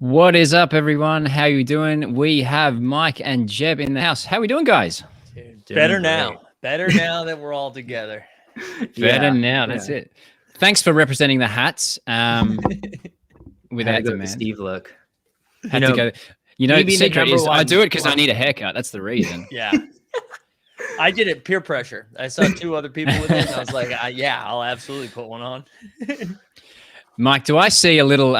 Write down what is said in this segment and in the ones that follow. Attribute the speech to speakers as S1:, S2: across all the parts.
S1: What is up, everyone? How you doing? We have Mike and Jeb in the house. How we doing, guys?
S2: Dude, better now. Better now that we're all together.
S1: Better now. That's it. Thanks for representing the hats. Without demand.
S3: Steve look.
S1: Had to go. You know, the secret is I do it because I need a haircut. That's the reason.
S2: Yeah. I did it peer pressure. I saw two other people with it, and I was like, yeah, I'll absolutely put one on.
S1: Mike, do I see a little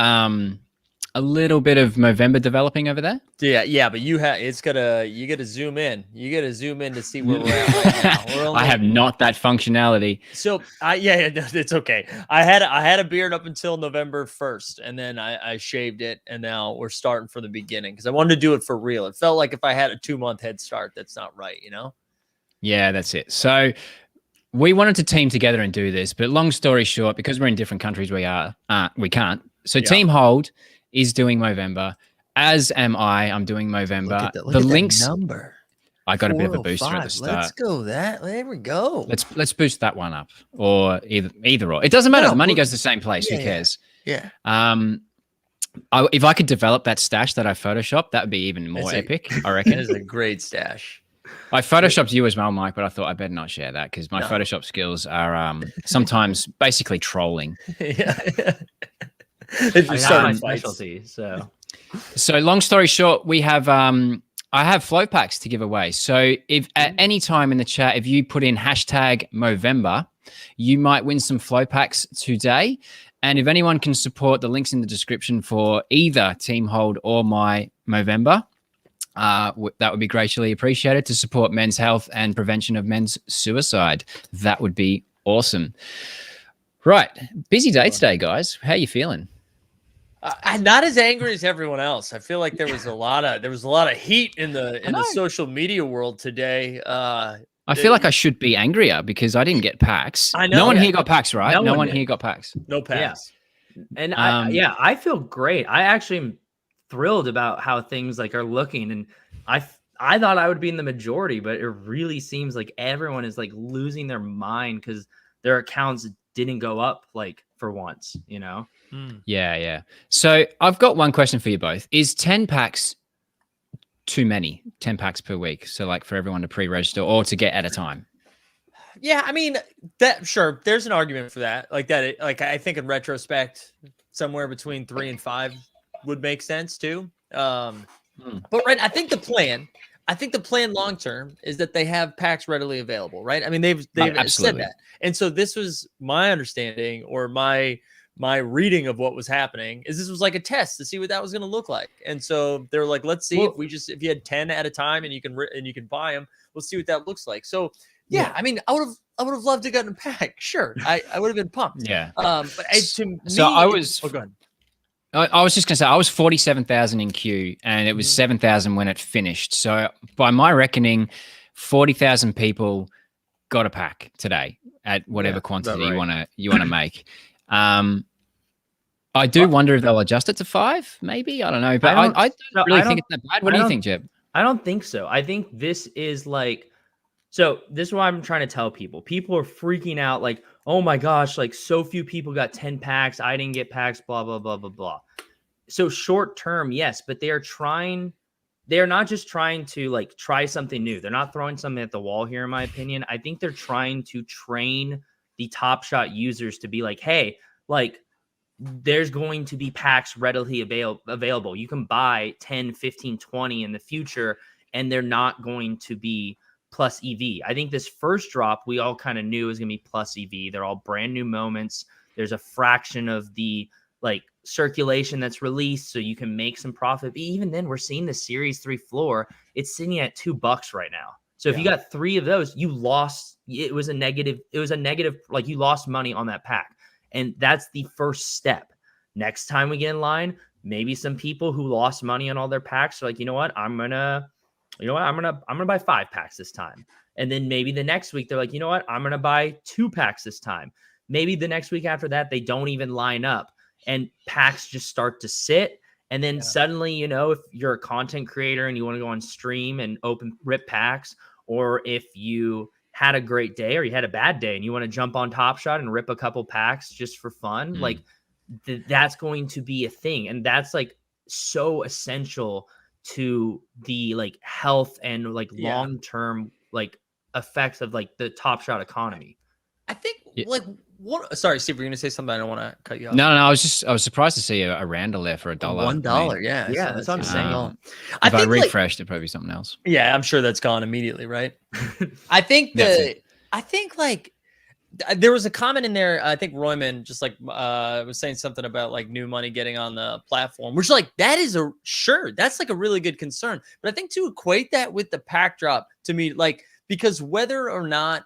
S1: bit of Movember developing over there?
S2: Yeah, but you gotta zoom in. You gotta zoom in to see where we're at right now.
S1: I have not that functionality.
S2: So it's okay. I had a beard up until November 1st, and then I shaved it, and now we're starting from the beginning because I wanted to do it for real. It felt like if I had a 2-month head start, that's not right, you know?
S1: Yeah, that's it. So we wanted to team together and do this, but long story short, because we're in different countries, we can't. So yeah. Team Hold is doing Movember, as am I. I'm doing Movember.
S2: Look at links number.
S1: I got a bit of a booster at the start.
S2: Let's go that. There we go.
S1: Let's boost that one up, or either or. It doesn't matter. The money goes to the same place. Who cares?
S2: Yeah.
S1: If I could develop that stash that I photoshopped, that would be even more epic. I reckon.
S2: That is a great stash.
S1: I photoshopped you as well, Mike, but I thought I better not share that because my Photoshop skills are sometimes basically trolling.
S2: Yeah.
S3: It's my specialty.
S1: So long story short, we have I have flow packs to give away. So if at any time in the chat, if you put in hashtag Movember, you might win some flow packs today. And if anyone can support, the links in the description for either Team Hold or my Movember, that would be greatly appreciated to support men's health and prevention of men's suicide. That would be awesome. Right. Busy day today, guys. How are you feeling?
S2: I'm not as angry as everyone else. I feel like there was a lot of heat in the social media world today.
S1: I feel like I should be angrier because I didn't get packs.
S2: I know.
S1: No one here got packs, right? No one here got packs.
S2: No packs.
S3: Yeah. And I feel great. I actually am thrilled about how things are looking, and I thought I would be in the majority, but it really seems like everyone is losing their mind because their accounts didn't go up for once, you know?
S1: Yeah. So I've got one question for you both. Is 10 packs too many? 10 packs per week? So for everyone to pre-register or to get at a time?
S2: Yeah, I mean, sure. There's an argument for that. I think in retrospect, somewhere between 3 and 5 would make sense too. But right, I think the plan long term is that they have packs readily available, right? I mean, they've said that. And so this was my understanding, or my reading of what was happening, is this was like a test to see what that was going to look like. And so they're like, let's see if you had 10 at a time and you can buy them, we'll see what that looks like. So yeah. I mean, I would have loved to get a pack. Sure. I would have been pumped.
S1: Yeah.
S2: But
S1: I was, go ahead. I was just going to say, I was 47,000 in queue and it was 7,000 when it finished. So by my reckoning, 40,000 people got a pack today at whatever quantity you want to make. I do wonder if they'll adjust it to 5, maybe. I don't know, but I don't really think it's that bad. What do you think, Jeb?
S3: I don't think so. I think this is so this is what I'm trying to tell people. People are freaking out oh my gosh, so few people got 10 packs. I didn't get packs, blah, blah, blah, blah, blah. So short term, yes, but they are not just trying to try something new. They're not throwing something at the wall here, in my opinion. I think they're trying to train the Top Shot users to be hey, there's going to be packs readily available. You can buy 10, 15, 20 in the future, and they're not going to be plus EV. I think this first drop we all kind of knew was going to be plus EV. They're all brand new moments. There's a fraction of the circulation that's released, so you can make some profit. But even then, we're seeing the Series 3 floor. It's sitting at $2 right now. So if you got 3 of those, you lost. It was a negative. You lost money on that pack. And that's the first step. Next time we get in line, maybe some people who lost money on all their packs are you know what? I'm gonna buy 5 packs this time. And then maybe the next week they're you know what? I'm gonna buy 2 packs this time. Maybe the next week after that, they don't even line up and packs just start to sit. And then suddenly, if you're a content creator and you want to go on stream and rip packs, or if you had a great day or you had a bad day and you want to jump on Top Shot and rip a couple packs just for fun, that's going to be a thing. And that's so essential to the like health and like long-term like effects of like the Top Shot economy.
S2: I think like what? Sorry, Steve, you're gonna say something. I don't want to cut you off.
S1: No, I was surprised to see a Randall there for $1.
S2: $1, yeah,
S3: yeah, that's what I'm saying.
S2: I
S1: if I
S2: think
S1: refreshed, it'd probably be something else.
S2: Yeah, I'm sure that's gone immediately, right? I think like there was a comment in there. I think Royman just like was saying something about like new money getting on the platform, which like that is that's like a really good concern. But I think to equate that with the pack drop to me, like because whether or not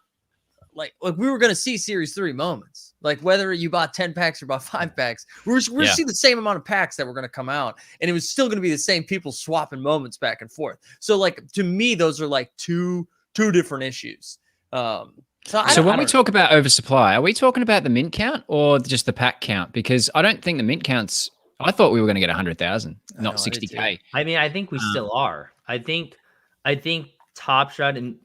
S2: like we were gonna see Series 3 moments, like whether you bought 10 packs or bought 5 packs, we're gonna see the same amount of packs that were gonna come out, and it was still gonna be the same people swapping moments back and forth. So like to me, those are like two different issues. So
S1: when we talk about oversupply, are we talking about the mint count or just the pack count? Because I don't think the mint counts. I thought we were going to get 100,000, not 60K.
S3: I mean, I think we still are. I think Top Shot, and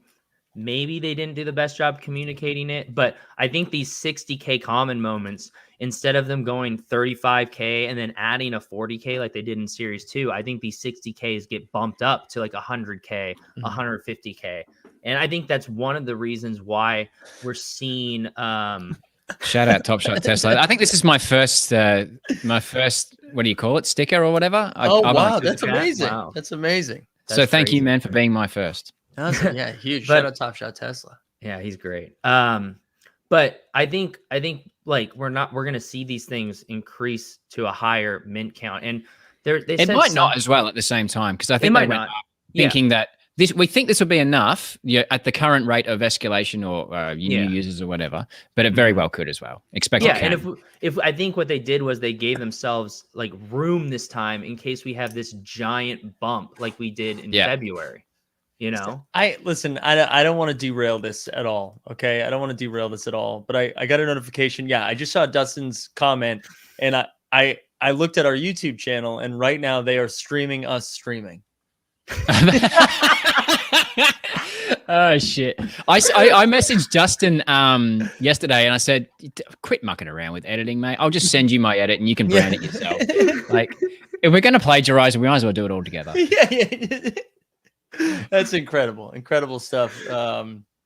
S3: maybe they didn't do the best job communicating it, but I think these 60K common moments, instead of them going 35K and then adding a 40K like they did in Series 2, I think these 60Ks get bumped up to like 100K, 150K. And I think that's one of the reasons why we're seeing
S1: shout out Top Shot Tesla. I think this is my first what do you call it, sticker or whatever.
S2: Wow, that's amazing. Wow. That's amazing.
S1: So thank you, man, for being my first.
S2: Awesome. Yeah, huge. Shout out Top Shot Tesla.
S3: Yeah, he's great. But I think like we're gonna see these things increase to a higher mint count, and it
S1: might not as well at the same time, because I think they went up thinking that we think this will be enough at the current rate of escalation or new users or whatever, but it very well could as well.
S3: And if I think what they did was they gave themselves like room this time in case we have this giant bump like we did in February. You know,
S2: I don't want to derail this at all. Okay. I don't want to derail this at all, but I got a notification. Yeah. I just saw Dustin's comment, and I looked at our YouTube channel, and right now they are streaming us streaming.
S1: Oh shit. I messaged Justin yesterday, and I said, quit mucking around with editing, mate. I'll just send you my edit and you can brand it yourself. Like, if we're going to plagiarize, we might as well do it all together.
S2: Yeah. That's incredible stuff.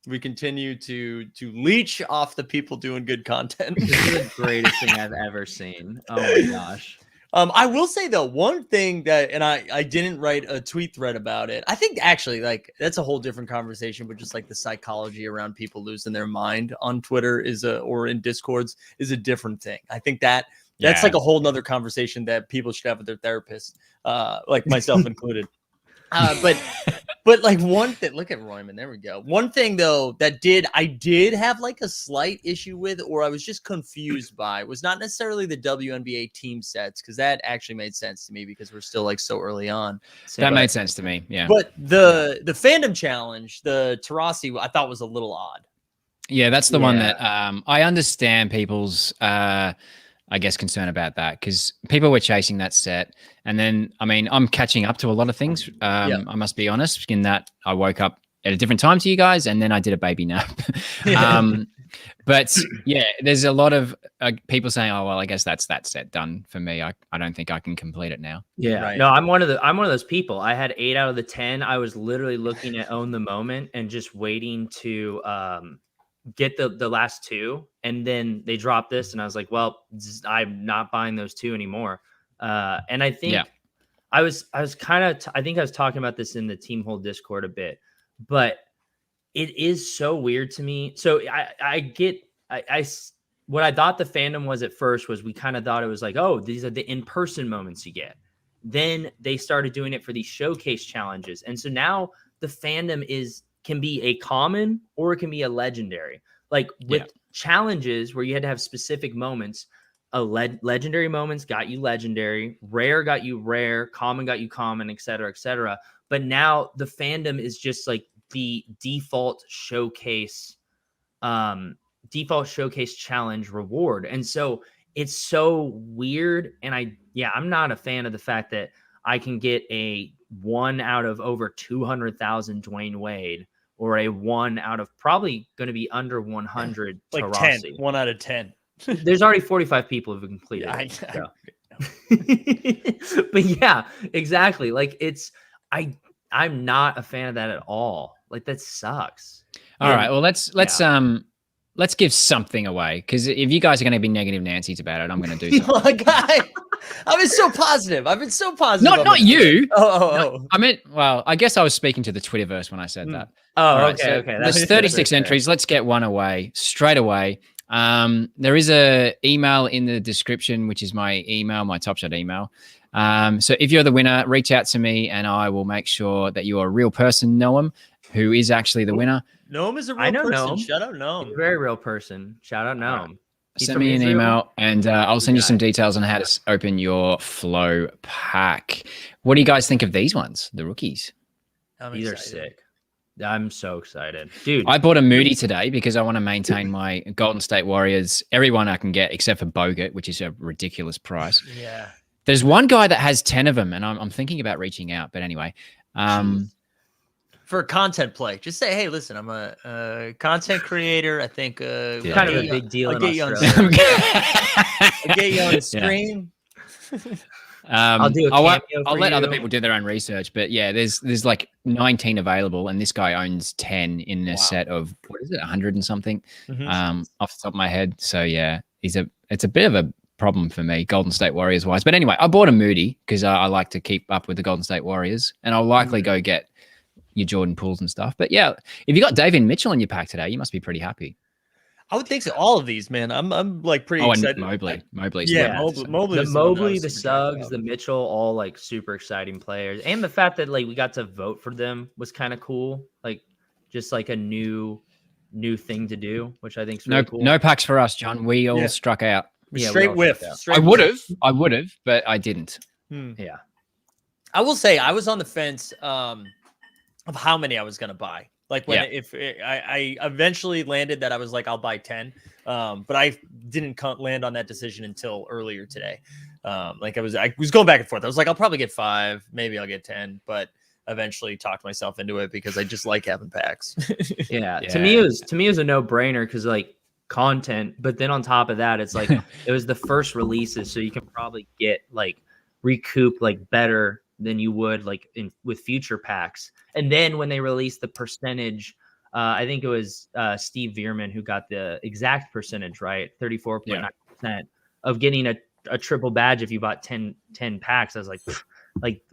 S2: We continue to leech off the people doing good content.
S3: This is the greatest thing I've ever seen. Oh my gosh.
S2: I will say though, one thing that, and I didn't write a tweet thread about it. I think actually like that's a whole different conversation, but just like the psychology around people losing their mind on Twitter or in Discords is a different thing. I think that's like a whole nother conversation that people should have with their therapist, like myself included. But like one thing, look at Royman, there we go. One thing though that I did have like a slight issue with, or I was just confused by, was not necessarily the WNBA team sets, because that actually made sense to me because we're still like so early on.
S1: That made sense to me, yeah.
S2: But the fandom challenge, the Tarasi, I thought was a little odd.
S1: Yeah, that's the one that I understand people's I guess concern about that, because people were chasing that set, and then I mean I'm catching up to a lot of things. I must be honest, in that I woke up at a different time to you guys, and then I did a baby nap. But yeah, there's a lot of people saying, "Oh well, I guess that's that set done for me. I don't think I can complete it now."
S3: Yeah, right. No, I'm one of those people. I had 8 out of the 10. I was literally looking at Own the Moment and just waiting to get the last 2, and then they dropped this, and I was like, well, I'm not buying those 2 anymore. And I think I was kind of I think I was talking about this in the Team Hold Discord a bit, but it is so weird to me. So I get what I thought the fandom was at first was, we kind of thought it was like, oh, these are the in-person moments you get. Then they started doing it for these showcase challenges, and so now the fandom can be a common or it can be a legendary. Like with challenges where you had to have specific moments, legendary moments got you legendary, rare got you rare, common got you common, et cetera, et cetera. But now the fandom is just like the default showcase challenge reward. And so it's so weird. And I'm not a fan of the fact that I can get a 1 out of over 200,000 Dwayne Wade, or a 1 out of probably going to be under 100
S2: like
S3: Tarasi.
S2: 10, 1 out of 10.
S3: There's already 45 people who have completed it. But yeah, exactly. Like I'm not a fan of that at all. Like that sucks.
S1: All right. Well, let's give something away, because if you guys are going to be negative Nancy's about it, I'm going to do something.
S2: I've been so positive. I've been so positive.
S1: Not you.
S2: Oh.
S1: I meant, well, I guess I was speaking to the Twitterverse when I said that.
S3: Oh,
S1: All right,
S3: okay,
S1: so
S3: okay.
S1: There's 36 entries. Let's get one away straight away. There is a email in the description, which is my email, my Top Shot email. So if you're the winner, reach out to me and I will make sure that you're a real person, Noam, who is actually the winner.
S2: Noam is a real person.
S3: Noam.
S2: Shout out Noam.
S3: He's a very real person. Shout out Noam.
S1: Send me an email and I'll send you some details on how to open your Flow pack. What do you guys think of these ones, the rookies?
S3: These are sick. I'm so excited, dude.
S1: I bought a Moody today because I want to maintain my Golden State Warriors, everyone I can get except for Bogut, which is a ridiculous price.
S2: Yeah.
S1: There's one guy that has 10 of them and I'm thinking about reaching out, but anyway.
S2: For a content play, just say, hey, listen, I'm a content creator. I think
S3: kind of a big deal.
S2: I'll get you on the stream.
S3: I'll do
S1: I'll let other people do their own research, but yeah, there's like 19 available, and this guy owns 10 in a set of, what is it, 100 and something, off the top of my head. So yeah, it's a bit of a problem for me, Golden State Warriors wise. But anyway, I bought a Moody because I like to keep up with the Golden State Warriors, and I'll likely go get your Jordan Pools and stuff. But yeah, if you got David Mitchell in your pack today, you must be pretty happy.
S2: I would think so. All of these, man. I'm like pretty excited.
S1: And Mobley's
S3: Mobley, the Suggs, the Mitchell, all like super exciting players. And the fact that like we got to vote for them was kind of cool. Like just like a new thing to do, which I think is really cool.
S1: No packs for us, John. We all struck out.
S2: Straight whiff.
S1: I would have, but I didn't.
S3: Yeah.
S2: I will say I was on the fence of how many I was going to buy. Like when I eventually landed that I was like, I'll buy 10. But I didn't land on that decision until earlier today. Like I was going back and forth. I was like, I'll probably get 5, maybe I'll get 10, but eventually talked myself into it because I just like having packs.
S3: Yeah. To me, it was a no-brainer because like content, but then on top of that, it's like it was the first releases, so you can probably get like recoup like better than you would like with future packs. And then when they released the percentage, I think it was Steve Veerman who got the exact percentage right, 34.9% of getting a triple badge if you bought 10 packs. I was like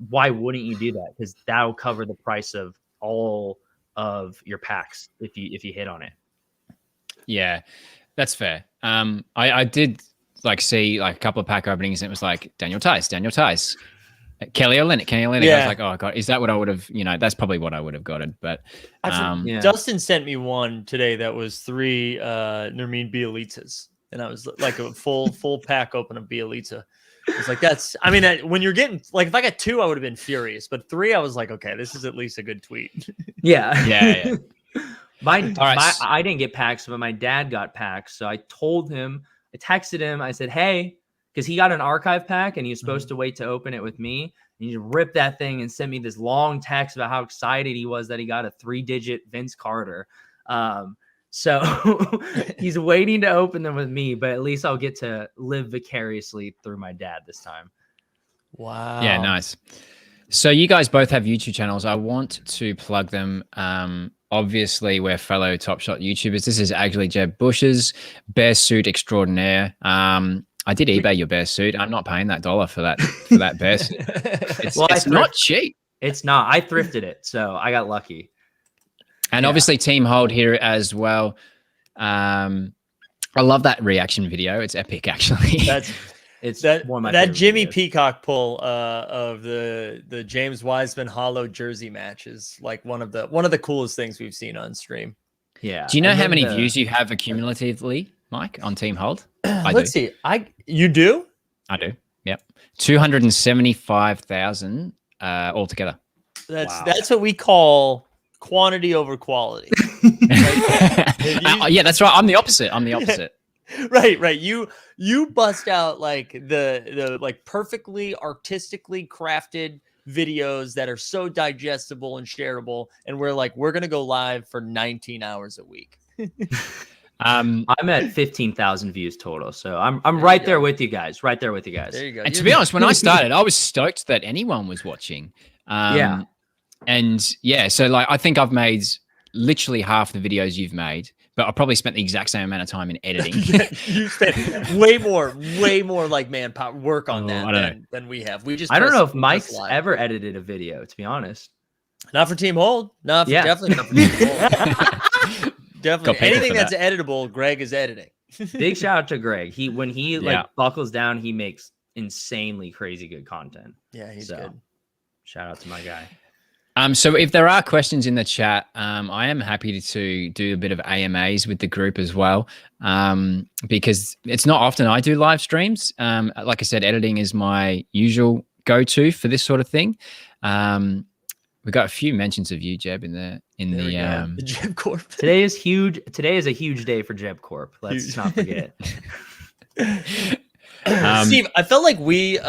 S3: why wouldn't you do that? Because that'll cover the price of all of your packs if you hit on it. Yeah,
S1: that's fair. I did like see like a couple of pack openings and it was like Daniel Tice, Kelly Olynyk.
S2: Yeah.
S1: I was like, oh god, is that what I would have? That's probably what I would have gotten. But
S2: Dustin sent me one today that was 3 Nermeen Bielitsas, and I was like a full pack open of Bielitsa. It's like when you're getting like if I got 2, I would have been furious, but 3, I was like, okay, this is at least a good tweet.
S3: Yeah.
S1: Right.
S3: I didn't get packs, but my dad got packs. So I told him, I texted him, I said, hey, because he got an archive pack and he was supposed to wait to open it with me. And he ripped that thing and sent me this long text about how excited he was that he got a 3-digit Vince Carter. So he's waiting to open them with me, but at least I'll get to live vicariously through my dad this time.
S2: Wow.
S1: Yeah, nice. So you guys both have YouTube channels. I want to plug them. Obviously, we're fellow Top Shot YouTubers. This is actually Jeb Bush's Bear Suit Extraordinaire. I did eBay your bear suit. I'm not paying that $1 for that bear suit. It's not cheap.
S3: It's not. I thrifted it, so I got lucky.
S1: And obviously Team Hold here as well. I love that reaction video. It's epic, actually.
S3: It's
S2: one of my that Jimmy videos. Peacock pull of the James Wiseman Hollow jersey match is like one of the coolest things we've seen on stream.
S3: Yeah.
S1: Do you know how many views you have accumulatively, Mike, on Team Hold?
S2: Let's see. You do?
S1: I do. Yep. 275,000 altogether.
S2: That's what we call quantity over quality.
S1: Yeah, that's right. I'm the opposite.
S2: Right. You bust out like the like perfectly artistically crafted videos that are so digestible and shareable, and we're gonna go live for 19 hours a week.
S1: Um,
S3: I'm at 15,000 views total, so I'm right there with you guys. Right there with you guys.
S2: There you go.
S1: and to be honest, when I started, I was stoked that anyone was watching.
S3: Yeah.
S1: And yeah, so like I think I've made literally half the videos you've made, but I probably spent the exact same amount of time in editing.
S2: You spent way more like manpower work on than we have. We just
S3: I don't know if
S2: we
S3: Mike's
S2: just live.
S3: ever edited a video, to be honest.
S2: Not for Team Hold. No,
S3: Yeah.
S2: definitely not for Team Hold. Definitely.
S1: pay
S2: Anything
S1: for
S2: that's
S1: that.
S2: editable, Greg is editing.
S3: Big shout out to Greg. When he
S1: Yeah.
S3: buckles down, he makes insanely crazy good content.
S2: Yeah, he's
S3: So,
S2: good.
S3: Shout out to my guy.
S1: So if there are questions in the chat, I am happy to do a bit of AMAs with the group as well, because it's not often I do live streams. Like I said, editing is my usual go-to for this sort of thing. We got a few mentions of you, Jeb, in the
S2: The Jeb Corp.
S3: Today is huge. Today is a huge day for Jeb Corp. Let's not forget.
S2: Steve, I felt like we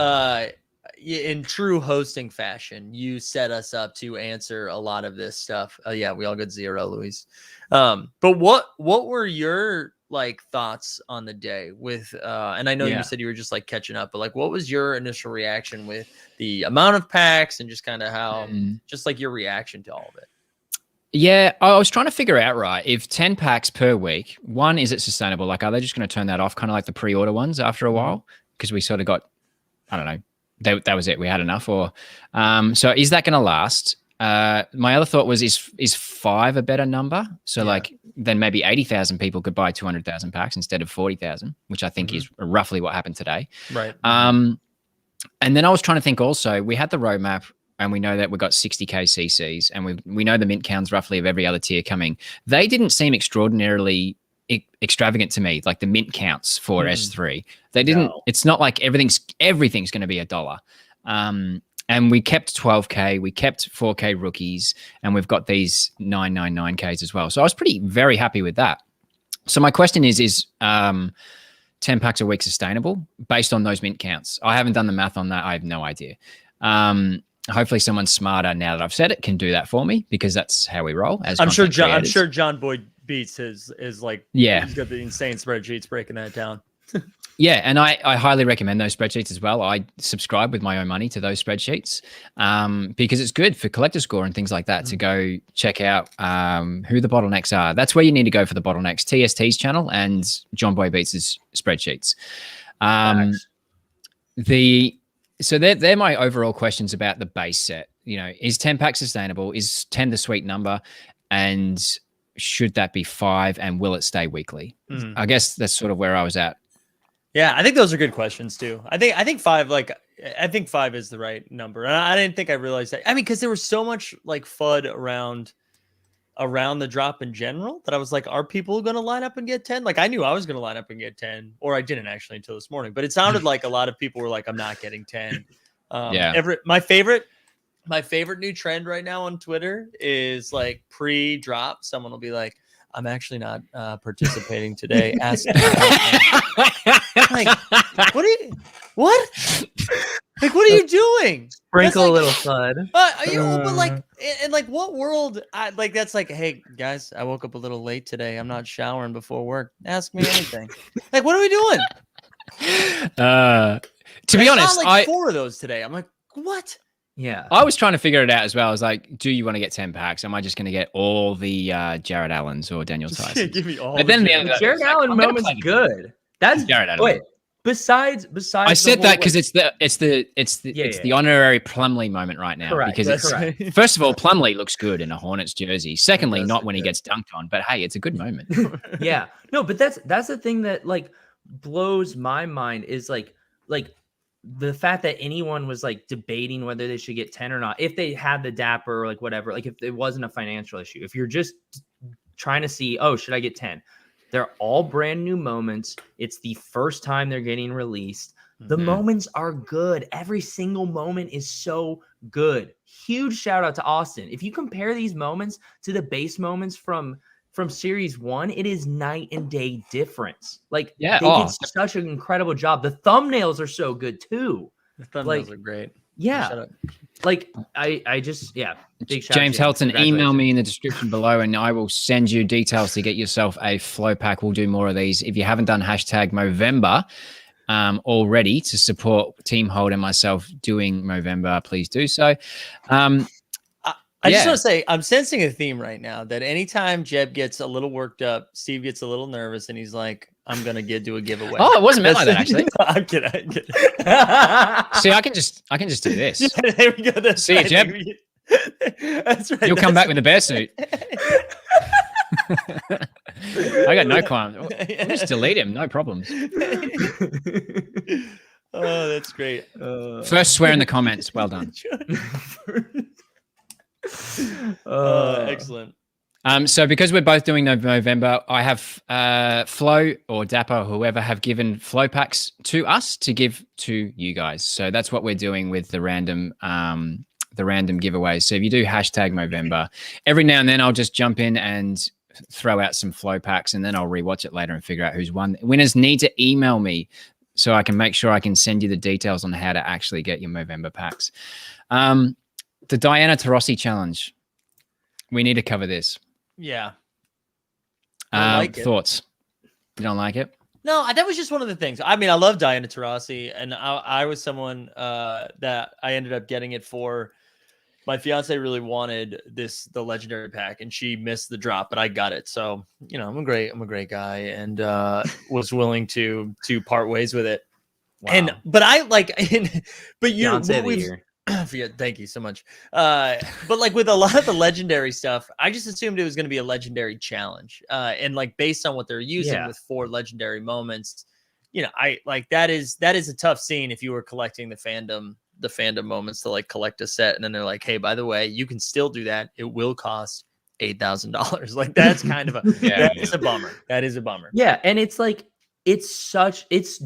S2: in true hosting fashion, you set us up to answer a lot of this stuff. Yeah, we all got 0, Luis. But what were your like thoughts on the day with and I know you said you were just like catching up, but like what was your initial reaction with the amount of packs and just kind of how just like your reaction to all of it?
S1: Yeah, I was trying to figure out, right, if 10 packs per week, one, is it sustainable? Like, are they just going to turn that off, kind of like the pre-order ones after a while? Because we sort of got, I don't know, that was it. We had enough. Or so is that going to last? My other thought was, is 5 a better number? So like then maybe 80,000 people could buy 200,000 packs instead of 40,000, which I think is roughly what happened today.
S2: Right.
S1: And then I was trying to think also, we had the roadmap and we know that we've got 60K CCs and we know the mint counts roughly of every other tier coming. They didn't seem extraordinarily extravagant to me, like the mint counts for S3. They didn't. No. It's not like everything's going to be $1. And we kept 12K, we kept 4K rookies, and we've got these 999Ks as well. So I was very happy with that. So my question is 10 packs a week sustainable based on those mint counts? I haven't done the math on that. I have no idea. Hopefully someone smarter now that I've said it can do that for me, because that's how we roll. As
S2: I'm sure John Boyd Beats is like,
S1: he's
S2: got the insane spreadsheets breaking that down.
S1: Yeah, and I highly recommend those spreadsheets as well. I subscribe with my own money to those spreadsheets because it's good for collector score and things like that to go check out who the bottlenecks are. That's where you need to go for the bottlenecks. TST's channel and John Boy Beats' spreadsheets. So they're my overall questions about the base set. You know, is 10 packs sustainable? Is 10 the sweet number? And should that be 5? And will it stay weekly? I guess that's sort of where I was at.
S2: Yeah, I think those are good questions too. I think 5, like I think 5 is the right number. And I didn't think I realized that. I mean, because there was so much like FUD around the drop in general that I was like, are people going to line up and get 10? Like I knew I was going to line up and get 10, or I didn't actually until this morning. But it sounded like a lot of people were like, I'm not getting 10. My favorite new trend right now on Twitter is like pre-drop. Someone will be like, I'm actually not participating today. Ask me. Like, what? Like, what are you doing?
S3: Sprinkle a little FUD.
S2: But like, in like what world? That's like, hey guys, I woke up a little late today. I'm not showering before work. Ask me anything. Like, what are we doing?
S1: To be honest,
S2: I 4 of those today. I'm like, what?
S3: Yeah,
S1: I was trying to figure it out as well. I was like, do you want to get 10 packs? Am I just going to get all the Jared Allens or Daniel Tyson?
S2: Give me all.
S1: But then
S3: the Jared Allen moment's good. That's
S1: Jared Allen.
S3: Wait, besides,
S1: I said that because it's the honorary Plumlee moment right now.
S3: Correct,
S1: because
S3: correct.
S1: First of all, Plumlee looks good in a Hornets jersey. Secondly, not when he gets dunked on. But hey, it's a good moment.
S3: Yeah, no, but that's the thing that like blows my mind is like the fact that anyone was like debating whether they should get 10 or not, if they had the dapper or like whatever, like if it wasn't a financial issue, if you're just trying to see, oh, should I get 10? They're all brand new moments. It's the first time they're getting released. The moments are good. Every single moment is so good. Huge shout out to Austin. If you compare these moments to the base moments from series 1, it is night and day difference. Like they did such an incredible job. The thumbnails are so good too.
S2: The thumbnails are great.
S3: Yeah.
S2: Shut up.
S3: Like I just big shout
S1: James
S3: out to you.
S1: Helton, email me in the description below and I will send you details to get yourself a flow pack. We'll do more of these. If you haven't done hashtag Movember already to support Team Hold and myself doing Movember, please do so.
S2: I just want to say, I'm sensing a theme right now that anytime Jeb gets a little worked up, Steve gets a little nervous and he's like, I'm going to do a giveaway.
S1: Oh, it wasn't meant like that, actually.
S2: No, I'm kidding. I'm kidding.
S1: See, I can just do this.
S2: Yeah, there we go. That's
S1: See you, Jeb.
S2: That's right.
S1: You'll come back with a bear suit. I got no qualms. We'll just delete him. No problems.
S2: Oh, that's great.
S1: First swear in the comments. Well done.
S2: Excellent.
S1: So because we're both doing Movember, I have Flo or Dapper or whoever have given flow packs to us to give to you guys. So that's what we're doing with the random giveaways. So if you do hashtag Movember, every now and then I'll just jump in and throw out some flow packs and then I'll rewatch it later and figure out who's won. Winners need to email me so I can make sure I can send you the details on how to actually get your Movember packs. The Diana Taurasi challenge. We need to cover this.
S2: Yeah. Like
S1: thoughts? You don't like it?
S2: No, that was just one of the things. I mean, I love Diana Taurasi, and I was someone that I ended up getting it for. My fiance really wanted the legendary pack, and she missed the drop, but I got it. So, you know, I'm a great guy, and was willing to part ways with it.
S3: Wow.
S2: But I like, but you,
S3: Fiance of the year.
S2: Yeah, thank you so much. But like with a lot of the legendary stuff, I just assumed it was going to be a legendary challenge. And like based on what they're using with 4 legendary moments, you know, I like that is a tough scene if you were collecting the fandom moments to like collect a set, and then they're like, hey, by the way, you can still do that. It will cost $8,000. Like that's kind of a bummer. That is a bummer.
S3: Yeah, and it's like it's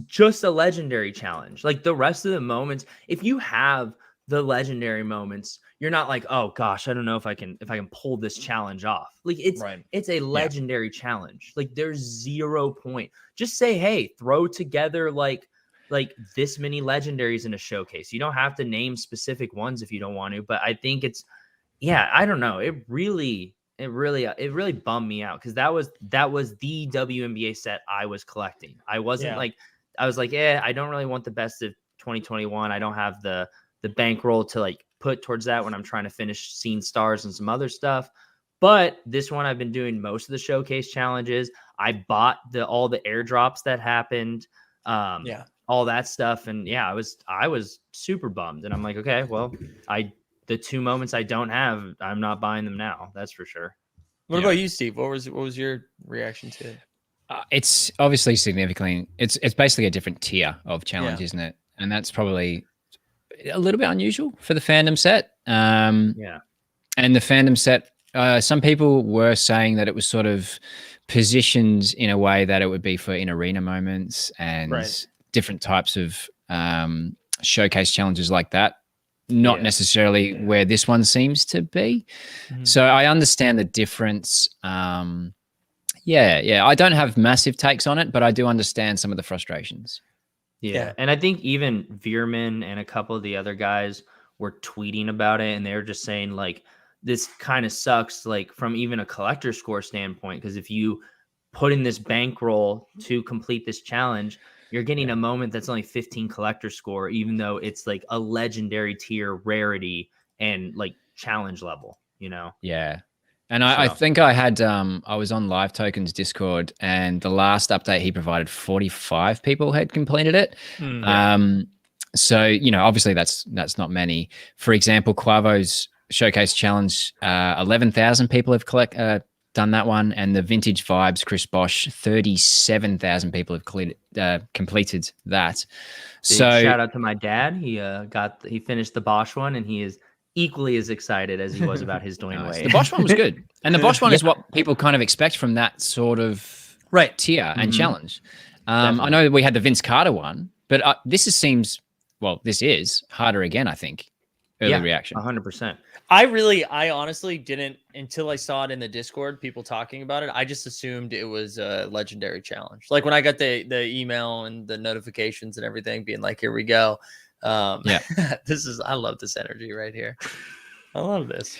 S3: just a legendary challenge. Like the rest of the moments, if you have the legendary moments, you're not like, oh gosh, I don't know if I can pull this challenge off. Like it's a legendary challenge. Like there's 0 point. Just say, hey, throw together like this many legendaries in a showcase. You don't have to name specific ones if you don't want to, but I think it's I don't know. It really bummed me out because that was the WNBA set I was collecting. I wasn't I was like, I don't really want the best of 2021. I don't have the bankroll to like put towards that when I'm trying to finish Scene Stars and some other stuff. But this one, I've been doing most of the showcase challenges. I bought all the airdrops that happened, all that stuff. And I was super bummed. And I'm like, okay, well, the 2 moments I don't have, I'm not buying them now. That's for sure.
S2: What about you, Steve? What was your reaction to it?
S1: It's obviously significantly. It's basically a different tier of challenge, isn't it? And that's probably a little bit unusual for the fandom set. And the fandom set, some people were saying that it was sort of positioned in a way that it would be for in arena moments and different types of showcase challenges like that. Not necessarily where this one seems to be. So I understand the difference. I don't have massive takes on it, but I do understand some of the frustrations.
S3: Yeah. And I think even Veerman and a couple of the other guys were tweeting about it, and they were just saying like, this kind of sucks, like from even a collector score standpoint, because if you put in this bankroll to complete this challenge, you're getting a moment that's only 15 collector score, even though it's like a legendary tier rarity and like challenge level, you know?
S1: Yeah. And I think I had, I was on Live Tokens Discord, and the last update he provided, 45 people had completed it. So, you know, obviously that's not many. For example, Quavo's Showcase Challenge, 11,000 people have done that one. And the Vintage Vibes, Chris Bosch, 37,000 people have completed that. So
S3: shout out to my dad. He finished the Bosch one, and he is equally as excited as he was about his Dwayne Wade.
S1: The Bosch one was good. And the Bosch one is what people kind of expect from that sort of tier and challenge. I know we had the Vince Carter one, but this is harder again, I think. Early reaction.
S3: 100%.
S2: I honestly didn't, until I saw it in the Discord, people talking about it. I just assumed it was a legendary challenge. Like when I got the email and the notifications and everything being like, here we go.
S1: Yeah.
S2: I love this energy right here. I love this.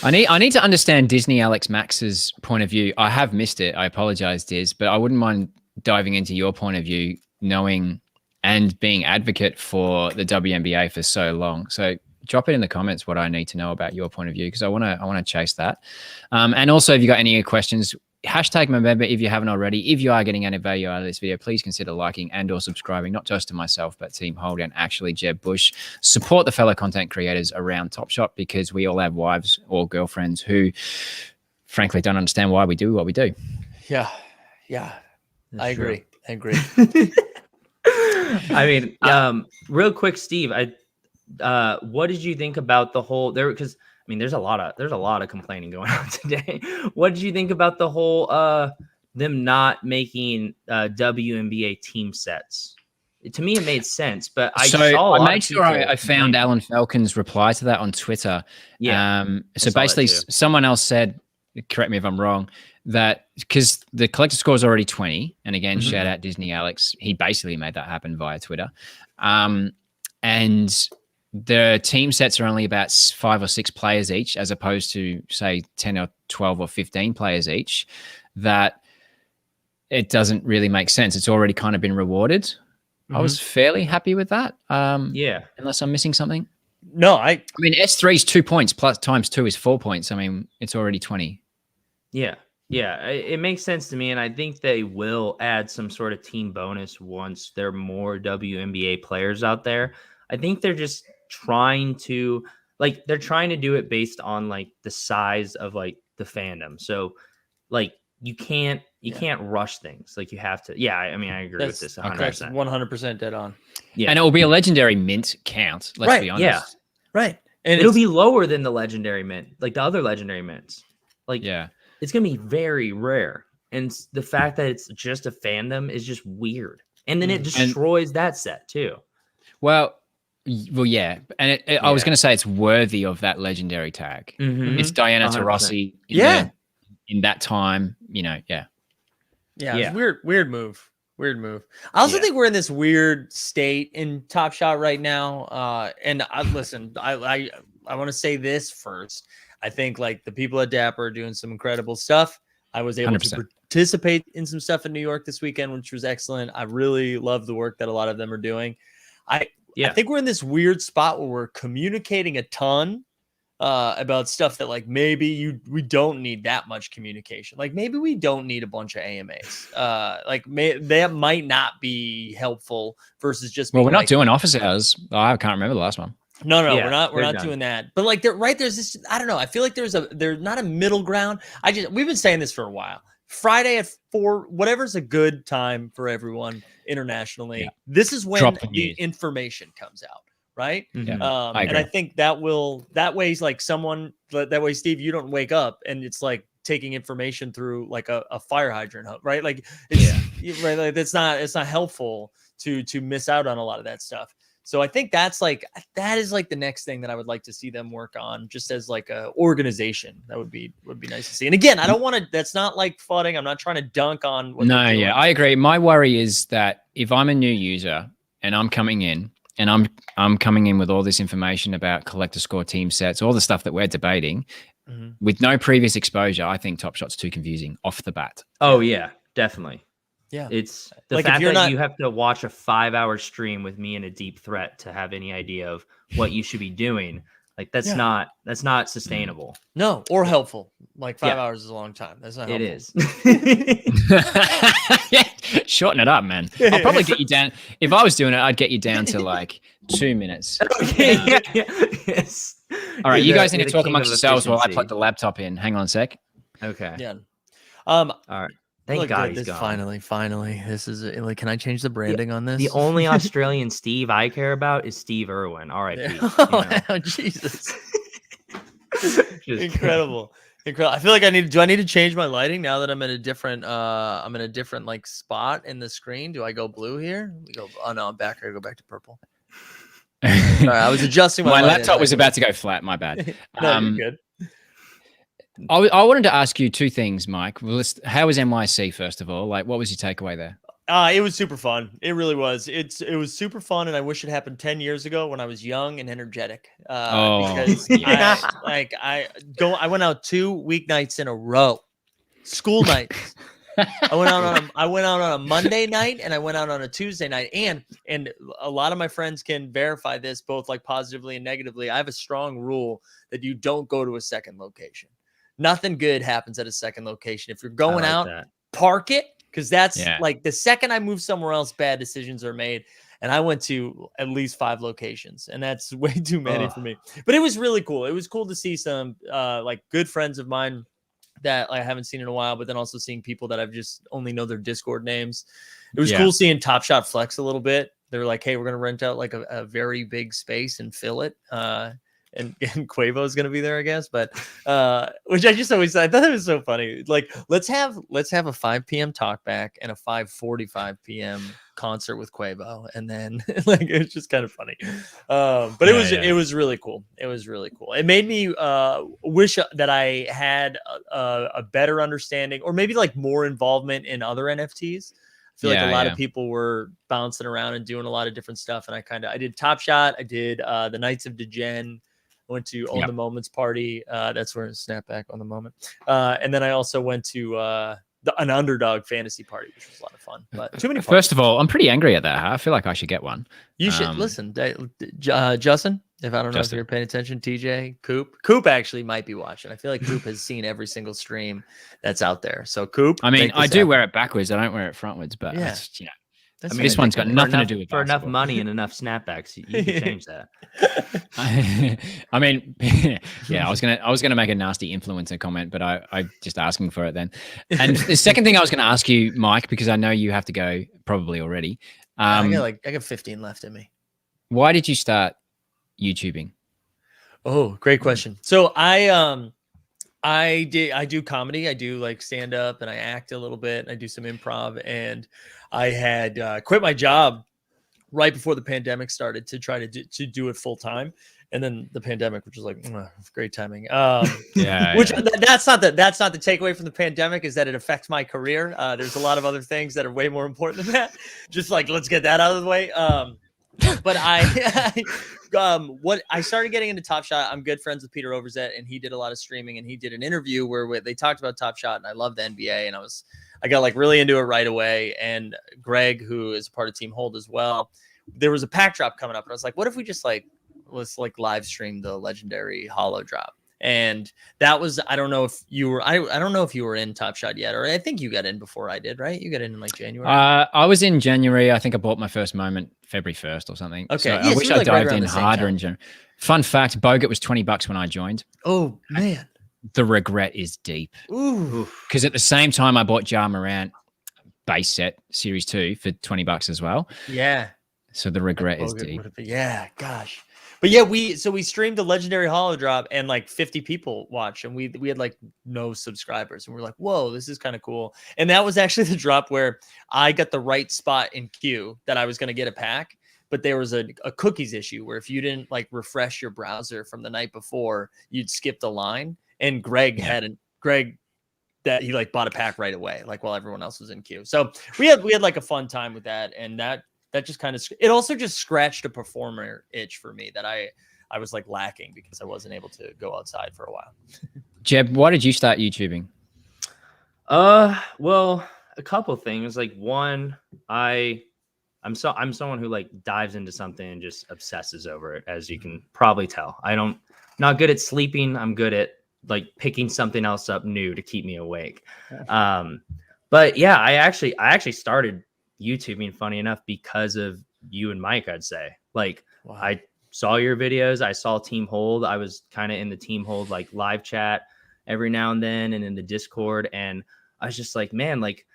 S1: I need to understand Disney Alex Max's point of view. I have missed it. I apologize, Diz, but I wouldn't mind diving into your point of view, knowing and being advocate for the WNBA for so long. So drop it in the comments what I need to know about your point of view, because I want to chase that. And also, if you got any questions, hashtag Movember if you haven't already. If you are getting any value out of this video, please consider liking and or subscribing, not just to myself, but Team Hold and actually Jeb Bush. Support the fellow content creators around Top Shot, because we all have wives or girlfriends who frankly don't understand why we do what we do.
S2: Yeah.
S3: That's
S2: I
S3: true.
S2: agree.
S3: I mean, real quick, Steve, what did you think about the whole there? Because I mean, there's a lot of complaining going on today. What did you think about the whole them not making WNBA team sets? To me, it made sense, but I made sure
S1: I found Alan Falcon's reply to that on Twitter.
S3: Yeah.
S1: So basically, someone else said, correct me if I'm wrong, that because the collector score is already 20, and again, shout out Disney Alex, he basically made that happen via Twitter. And the team sets are only about 5 or 6 players each, as opposed to say 10 or 12 or 15 players each, that it doesn't really make sense. It's already kind of been rewarded. I was fairly happy with that.
S3: Yeah.
S1: Unless I'm missing something.
S2: No,
S1: I mean, S3 is 2 points plus times 2 is 4 points. I mean, it's already 20.
S3: Yeah. Yeah. It makes sense to me. And I think they will add some sort of team bonus once there are more WNBA players out there. I think they're just trying to do it based on like the size of like the fandom. So like you can't rush things. Like you have to. Yeah, I mean, I agree with this 100%.
S2: That's 100% dead on.
S3: Yeah.
S1: And it will be a legendary mint count. Let's be honest.
S3: Yeah.
S2: Right. And
S3: it'll be lower than the legendary mint, like the other legendary mints. Like it's gonna be very rare. And the fact that it's just a fandom is just weird. And then it destroys that set too.
S1: Well, yeah, and I was going to say it's worthy of that legendary tag. It's Diana
S3: 100%.
S1: Taurasi. In that time,
S2: Yeah, it's weird move. I also think we're in this weird state in Top Shot right now. And listen, I want to say this first. I think like the people at Dapper are doing some incredible stuff. I was able
S1: 100%.
S2: to participate in some stuff in New York this weekend, which was excellent. I really love the work that a lot of them are doing. I think we're in this weird spot where we're communicating a ton about stuff that like maybe we don't need that much communication. Like maybe we don't need a bunch of AMAs. That might not be helpful versus just.
S1: Well, we're not doing office hours. I can't remember the last one.
S2: No, we're not doing that. But like there's this. I don't know. I feel like there's not a middle ground. We've been saying this for a while. Friday at 4, whatever's a good time for everyone internationally. Yeah. This is when the information comes out, right?
S1: Yeah,
S2: and I think that way, like that way, Steve, you don't wake up and it's like taking information through like a fire hydrant, right? Like, right. Like it's not helpful to miss out on a lot of that stuff. So I think that is like the next thing that I would like to see them work on, just as like a organization. That would be nice to see. And again, I don't want to. That's not like flooding. I'm not trying to dunk on.
S1: I agree. My worry is that if I'm a new user and I'm coming in and I'm coming in with all this information about collector score team sets, all the stuff that we're debating, with no previous exposure, I think Top Shot's too confusing off the bat.
S3: Oh yeah, definitely.
S2: Yeah,
S3: it's the like fact that you have to watch a 5-hour stream with me and a deep threat to have any idea of what you should be doing. Like that's not sustainable.
S2: No, or helpful. Like 5 hours is a long time. That's not helpful.
S3: It is.
S1: Shorten it up, man. I'll probably get you down. If I was doing it, I'd get you down to like 2 minutes.
S3: Yes.
S1: All right, you guys need to talk amongst yourselves while I plug the laptop in. Hang on a sec.
S3: Okay.
S2: Yeah.
S3: All right. Thank God he's
S2: gone. Finally. This is like, can I change the branding on this?
S3: The only Australian Steve I care about is Steve Irwin. R.I.P.
S2: Oh, Jesus. Incredible. I feel like do I need to change my lighting now that I'm in a different like spot in the screen? Do I go blue here? Oh no, I'm back. I go back to purple. Sorry, I was adjusting
S1: my laptop was about to go flat. My bad.
S2: No, you're good.
S1: I wanted to ask you 2 things, Mike. Well, how was NYC, first of all? Like, what was your takeaway there?
S2: It was super fun. It really was. It was super fun, and I wish it happened 10 years ago when I was young and energetic. Because
S1: yes.
S2: I went out 2 weeknights in a row, school nights. I went out on a Monday night, and I went out on a Tuesday night. And a lot of my friends can verify this, both like positively and negatively. I have a strong rule that you don't go to a second location. Nothing good happens at a second location. If you're going out, park it. Because that's like the second I move somewhere else, bad decisions are made. And I went to at least 5 locations, and that's way too many for me. But it was really cool. It was cool to see some like good friends of mine that I haven't seen in a while, but then also seeing people that I've just only know their Discord names. It was cool seeing Top Shot flex a little bit. They were like, hey, we're going to rent out like a very big space and fill it. And Quavo is going to be there, I guess. But which I just always I thought it was so funny. Like, let's have a 5 p.m. talk back and a 5:45 p.m. concert with Quavo, and then like it's just kind of funny. But it was really cool. It was really cool. It made me wish that I had a better understanding, or maybe like more involvement in other NFTs. I feel like a lot of people were bouncing around and doing a lot of different stuff, and I did Top Shot. I did the Knights of Degen. I went to Own the Moments party. That's where Snapback on the moment. And then I also went to an Underdog fantasy party, which was a lot of fun. But too many.
S1: First of all, I'm pretty angry at that. I feel like I should get one.
S2: You should listen, Justin. If I don't know if you're paying attention, TJ, Coop actually might be watching. I feel like Coop has seen every single stream that's out there. So Coop,
S1: I mean, I do wear it backwards. I don't wear it frontwards, but this one's got nothing to do with
S3: for enough money and enough snapbacks. You can change that.
S1: I mean, I was gonna make a nasty influencer comment, but I just asking for it then. And the second thing I was gonna ask you, Mike, because I know you have to go probably already.
S2: I got 15 left in me.
S1: Why did you start YouTubing?
S2: Oh, great question. So I do comedy. I do like stand up, and I act a little bit. I do some improv, and I had quit my job right before the pandemic started to try to do it full time. And then the pandemic, which was like great timing. That's not the takeaway from the pandemic, is that it affects my career. There's a lot of other things that are way more important than that. Just like, let's get that out of the way. But I started getting into Top Shot. I'm good friends with Peter Overzet, and he did a lot of streaming, and he did an interview where they talked about Top Shot, and I love the NBA, and I got like really into it right away. And Greg, who is a part of Team Hold as well, there was a pack drop coming up, and I was like, what if we just let's live stream the legendary holo drop? And that was, I don't know if you were in Top Shot yet, or I think you got in before I did, right? You got in like January.
S1: I was in January. I think I bought my first moment February 1st or something.
S2: Okay.
S1: So I wish I dived in harder in January. Fun fact, Bogut was $20 when I joined.
S2: Oh man.
S1: The regret is deep. Ooh. Because at the same time I bought Ja Morant base set Series 2 for $20 as well.
S2: Yeah.
S1: So the regret is deep.
S2: Yeah, gosh. But yeah, we streamed the legendary holo drop, and like 50 people watched, and we had like no subscribers, and we're like, whoa, this is kind of cool. And that was actually the drop where I got the right spot in queue that I was going to get a pack, but there was a cookies issue where if you didn't like refresh your browser from the night before, you'd skip the line. And Greg that he like bought a pack right away, like while everyone else was in queue. So we had like a fun time with that, and that just kind of, it also just scratched a performer itch for me that I was like lacking because I wasn't able to go outside for a while.
S1: Jeb, why did you start YouTubing?
S3: Well, a couple things. Like one, I'm someone who like dives into something and just obsesses over it, as you can probably tell. Not good at sleeping. I'm good at like picking something else up new to keep me awake. But yeah, I actually started YouTubing, funny enough, because of you and Mike. I'd say, like, wow. I saw your videos, I saw Team Hold, I was kind of in the Team Hold like live chat every now and then, and in the Discord, and I was just like, man, like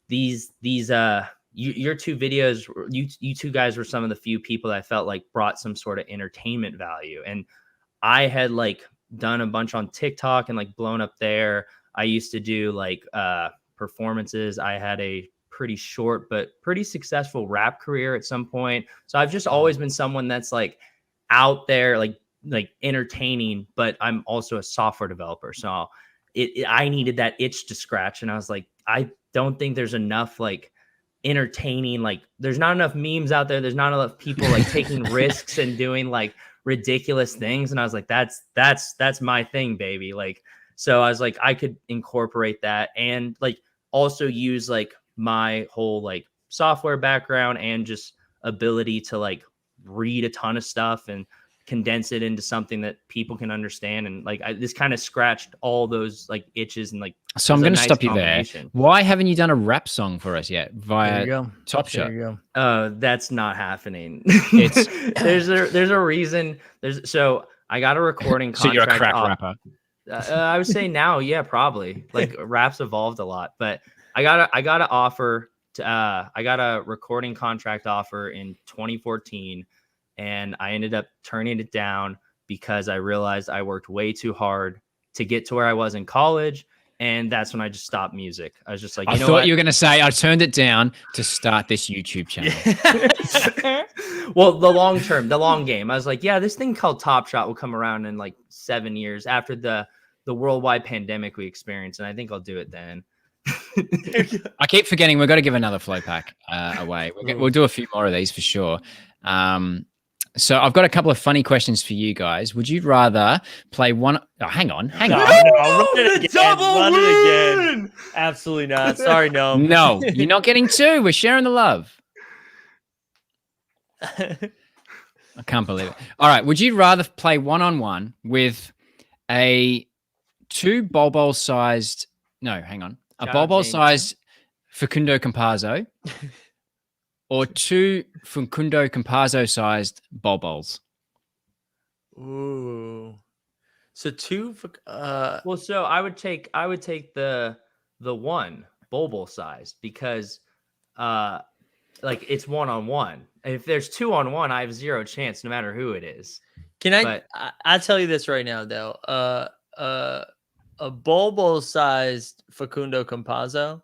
S3: these your two videos, you two guys were some of the few people that I felt like brought some sort of entertainment value. And I had like done a bunch on TikTok and like blown up there. I used to do like performances. I had a pretty short but pretty successful rap career at some point. So I've just always been someone that's like out there, like entertaining, but I'm also a software developer. So I needed that itch to scratch. And I was like, I don't think there's enough like entertaining. Like there's not enough memes out there. There's not enough people like taking risks and doing like ridiculous things. And I was like, that's my thing, baby. Like, so I was like, I could incorporate that and like also use like my whole like software background and just ability to like read a ton of stuff and condense it into something that people can understand. And like this kind of scratched all those like itches and like.
S1: So I'm going to stop you there. Why haven't you done a rap song for us yet via Top Shot?
S3: That's not happening. It's there's a reason. So I got a recording contract.
S1: So you're a crack rapper.
S3: I would say now, yeah, probably. Like rap's evolved a lot, but I got a offer to I got a recording contract offer in 2014, and I ended up turning it down because I realized I worked way too hard to get to where I was in college. And that's when I just stopped music. I was just like,
S1: I thought you were going to say I turned it down to start this YouTube channel.
S3: Well, the long game. I was like, yeah, this thing called Top Shot will come around in like 7 years after the worldwide pandemic we experienced. And I think I'll do it then.
S1: I keep forgetting we've got to give another flow pack away. We'll do a few more of these for sure. So I've got a couple of funny questions for you guys. Would you rather play one? Oh, hang on.
S2: No, run it again. Absolutely not. Sorry, no.
S1: No, you're not getting two. We're sharing the love. I can't believe it. All right. Would you rather play one-on-one with a sized Facundo Campazzo or two Facundo Campazzo-sized Bobols?
S2: Ooh. So two.
S3: Well, so I would take the one Bobol size because like it's 1-on-1. If there's 2-on-1, I have zero chance no matter who it is.
S2: I'll tell you this right now though. A Bobo-sized Facundo Campazzo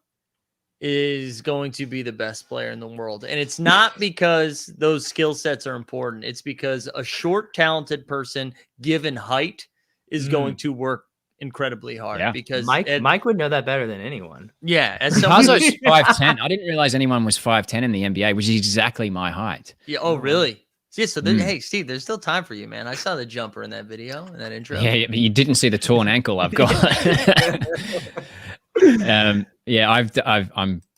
S2: is going to be the best player in the world. And it's not because those skill sets are important. It's because a short, talented person, given height, is going to work incredibly hard.
S1: Yeah.
S2: Because
S3: Mike would know that better than anyone.
S2: Yeah.
S1: Campazzo's 5'10". I didn't realize anyone was 5'10" in the NBA, which is exactly my height.
S2: Yeah. Oh, really? Yeah, so hey, Steve, there's still time for you, man. I saw the jumper in that video, in that intro.
S1: Yeah, but you didn't see the torn ankle I've got. I'm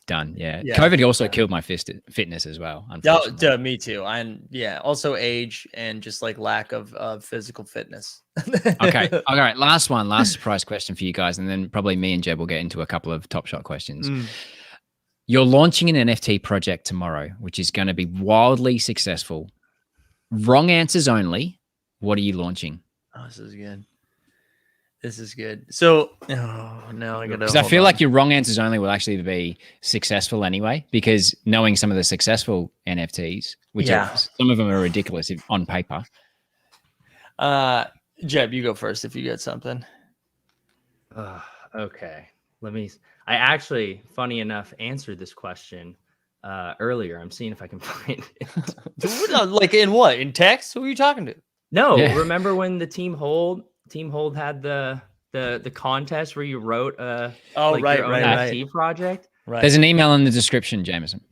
S1: done. Yeah. COVID also killed my fitness as well. Unfortunately.
S2: Me too. And yeah, also age and just like lack of physical fitness.
S1: Okay. All right. Last surprise question for you guys, and then probably me and Jeb will get into a couple of Top Shot questions. You're launching an NFT project tomorrow, which is going to be wildly successful. Wrong answers only. What are you launching?
S2: Oh, this is good. This is good. So, now I got to.
S1: Because I feel like your wrong answers only will actually be successful anyway. Because knowing some of the successful NFTs, which some of them are ridiculous on paper.
S2: Jeb, you go first if you get something.
S3: Okay. I actually, funny enough, answered this question earlier. I'm seeing if I can find it.
S2: Like in what? In text? Who are you talking to?
S3: No, remember when the Team Hold had the contest where you wrote your own NFT project?
S2: Right.
S1: There's an email in the description, Jameson.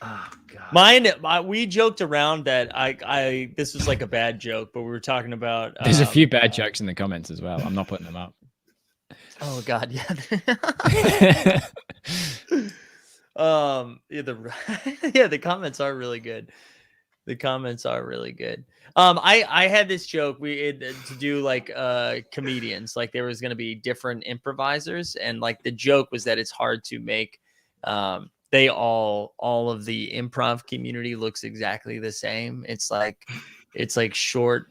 S3: Oh god.
S2: Mine. We joked around that this was like a bad joke, but we were talking about.
S1: There's a few bad jokes in the comments as well. I'm not putting them up.
S2: Oh god, yeah. The comments are really good. I had this joke to do like comedians, like there was going to be different improvisers, and like the joke was that it's hard to make all of the improv community looks exactly the same. It's like short,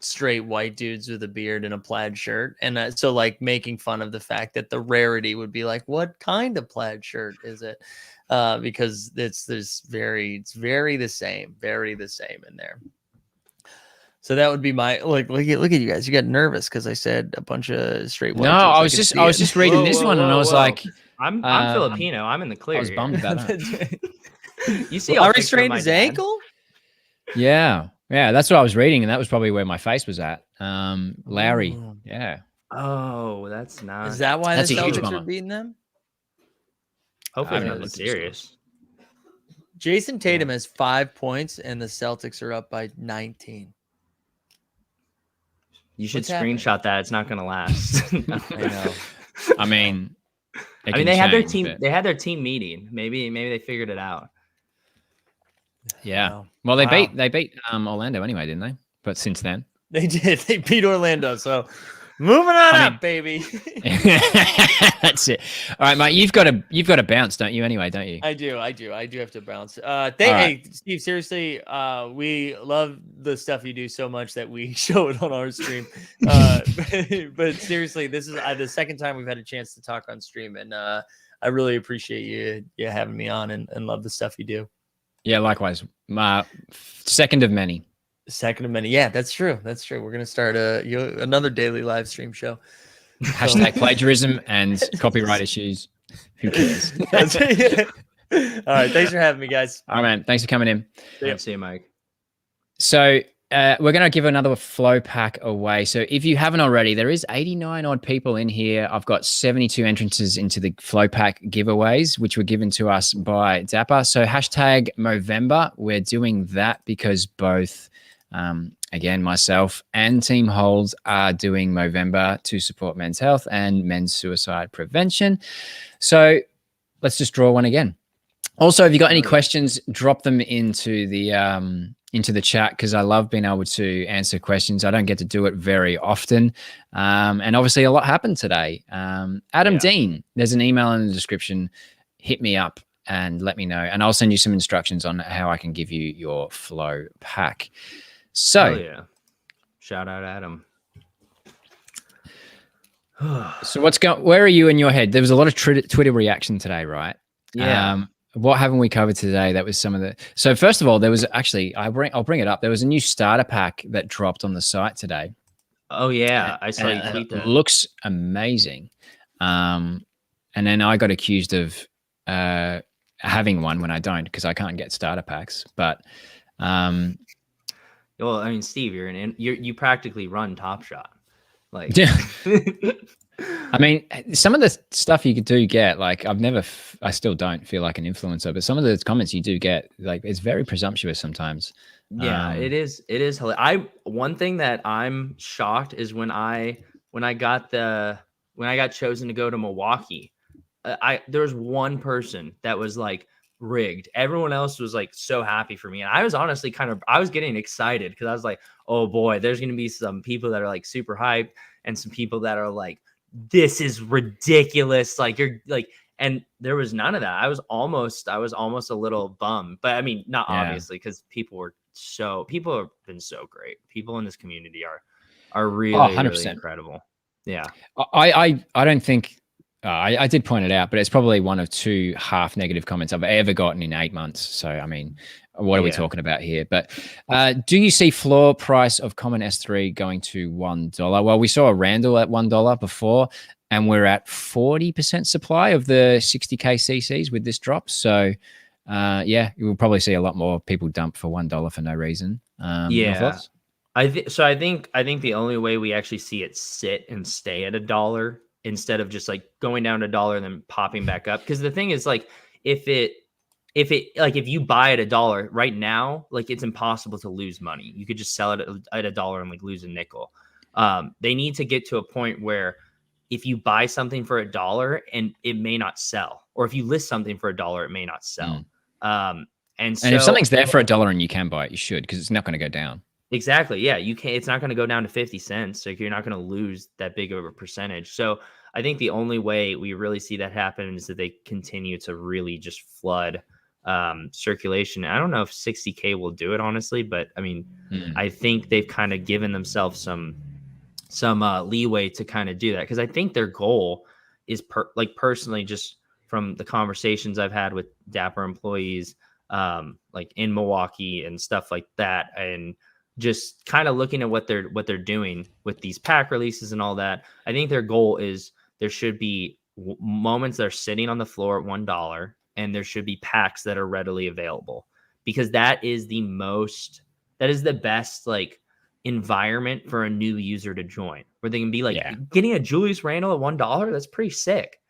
S2: straight white dudes with a beard and a plaid shirt, and so like making fun of the fact that the rarity would be like, what kind of plaid shirt is it? Because it's very the same in there. So that would be my look at you guys. You got nervous because I said a bunch of straight white.
S1: No, I was just reading this one and I was like,
S3: I'm Filipino. I'm in the clear.
S1: I was bummed about that.
S3: You see,
S2: already strained his ankle.
S1: Yeah, that's what I was reading, and that was probably where my face was at. Larry, yeah.
S3: Oh, that's nice.
S2: Is that why
S1: that's
S2: the
S1: a huge
S2: Celtics
S1: bummer.
S2: are beating them?
S3: Hopefully, nothing serious.
S2: Jason Tatum has 5 points, and the Celtics are up by 19.
S3: You should
S2: What's happening?
S3: screenshot that. It's not going to last.
S2: I know.
S1: I mean,
S3: they had their team. But... They had their team meeting. Maybe they figured it out.
S1: Yeah.
S2: Wow.
S1: Well, they beat Orlando anyway, didn't they? But since then,
S2: they did. They beat Orlando. So moving on up, baby.
S1: That's it. All right, mate. You've got to bounce, don't you? Anyway, don't you?
S2: I do have to bounce. Hey, Steve. Seriously, we love the stuff you do so much that we show it on our stream. But seriously, this is the second time we've had a chance to talk on stream, and I really appreciate you having me on, and love the stuff you do.
S1: Yeah, likewise. Second of many.
S2: Second of many. Yeah, that's true. That's true. We're gonna start another daily live stream show.
S1: Hashtag plagiarism and copyright issues. Who cares?
S2: All right. Thanks for having me, guys.
S1: All right, man. Thanks for coming in.
S3: See you, Mike.
S1: So we're going to give another flow pack away. So if you haven't already, there is 89 odd people in here. I've got 72 entrances into the flow pack giveaways, which were given to us by Dapper. So hashtag Movember. We're doing that because both, again, myself and Team Holds are doing Movember to support men's health and men's suicide prevention. So let's just draw one again. Also, if you got any questions, drop them into the chat, because I love being able to answer questions. I don't get to do it very often. And obviously a lot happened today. Adam Dean, there's an email in the description. Hit me up and let me know. And I'll send you some instructions on how I can give you your flow pack. So
S3: shout out Adam.
S1: So where are you in your head? There was a lot of Twitter reaction today, right?
S3: Yeah.
S1: What haven't we covered today? That was some of the. So first of all, there was actually I'll bring it up. There was a new starter pack that dropped on the site today.
S3: Oh yeah, I saw you tweet that.
S1: It looks amazing. And then I got accused of having one when I don't, because I can't get starter packs. But
S3: well, I mean, Steve, you practically run Top Shot. Like,
S1: yeah. I mean, some of the stuff you do get, like I still don't feel like an influencer, but some of the comments you do get, like, it's very presumptuous sometimes.
S3: Yeah, it is hilarious. One thing that I'm shocked is when I got chosen to go to Milwaukee, there was one person that was like rigged. Everyone else was like so happy for me, and I was honestly I was getting excited, because I was like, oh boy, there's gonna be some people that are like super hyped and some people that are like, this is ridiculous. Like, you're like, and there was none of that. I was almost a little bummed, but I mean, not obviously, because people have been so great. People in this community are really, really incredible. Yeah.
S1: I don't think, I did point it out, but it's probably one of 2 half negative comments I've ever gotten in 8 months. So, I mean, what are we talking about here? But do you see floor price of common S3 going to $1? Well, we saw a Randall at $1 before, and we're at 40% supply of the 60K CCs with this drop. So, you will probably see a lot more people dump for $1 for no reason.
S3: Yeah. I think the only way we actually see it sit and stay at $1, instead of just like going down to $1 and then popping back up. Because the thing is, like, if you buy at $1 right now, like, it's impossible to lose money. You could just sell it at $1 and like lose a nickel. They need to get to a point where if you buy something for $1 and it may not sell, or if you list something for $1, it may not sell. And if
S1: something's there for $1 and you can buy it, you should, because it's not going to go down.
S3: Exactly. Yeah, you can't. It's not going to go down to 50 cents. Like, you're not going to lose that big of a percentage. So I think the only way we really see that happen is that they continue to really just flood circulation. I don't know if 60K will do it, honestly, but I mean, I think they've kind of given themselves some leeway to kind of do that, because I think their goal is personally, just from the conversations I've had with Dapper employees, like in Milwaukee and stuff like that, and just kind of looking at what they're doing with these pack releases and all that. I think their goal is there should be moments that are sitting on the floor at $1, and there should be packs that are readily available, because that is the best like environment for a new user to join, where they can be like, getting a Julius Randle at $1. That's pretty sick.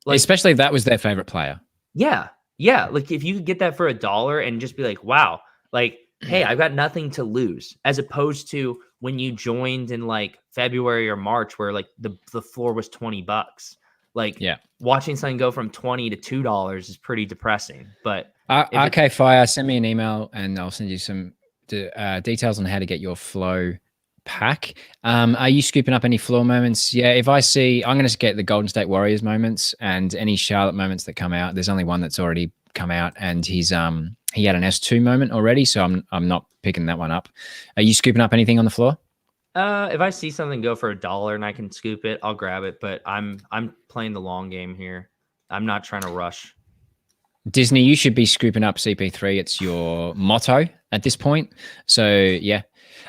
S3: Like,
S1: especially if that was their favorite player.
S3: Yeah. Yeah, like if you could get that for $1 and just be like, wow, like, hey, I've got nothing to lose, as opposed to when you joined in like February or March where like the floor was $20. Like
S1: Yeah.
S3: watching something go from 20 to $2 is pretty depressing. But if it's
S1: Okay, Fire, send me an email and I'll send you some details on how to get your flow pack. Are you scooping up any floor moments? Yeah, if I see, I'm going to get the Golden State Warriors moments and any Charlotte moments that come out. There's only one that's already come out, and he had an S2 moment already, so I'm not picking that one up. Are you scooping up anything on the floor?
S3: if I see something go for $1 and I can scoop it, I'll grab it. But I'm playing the long game here. I'm not trying to rush.
S1: Disney, you should be scooping up CP3. It's your motto at this point. So yeah.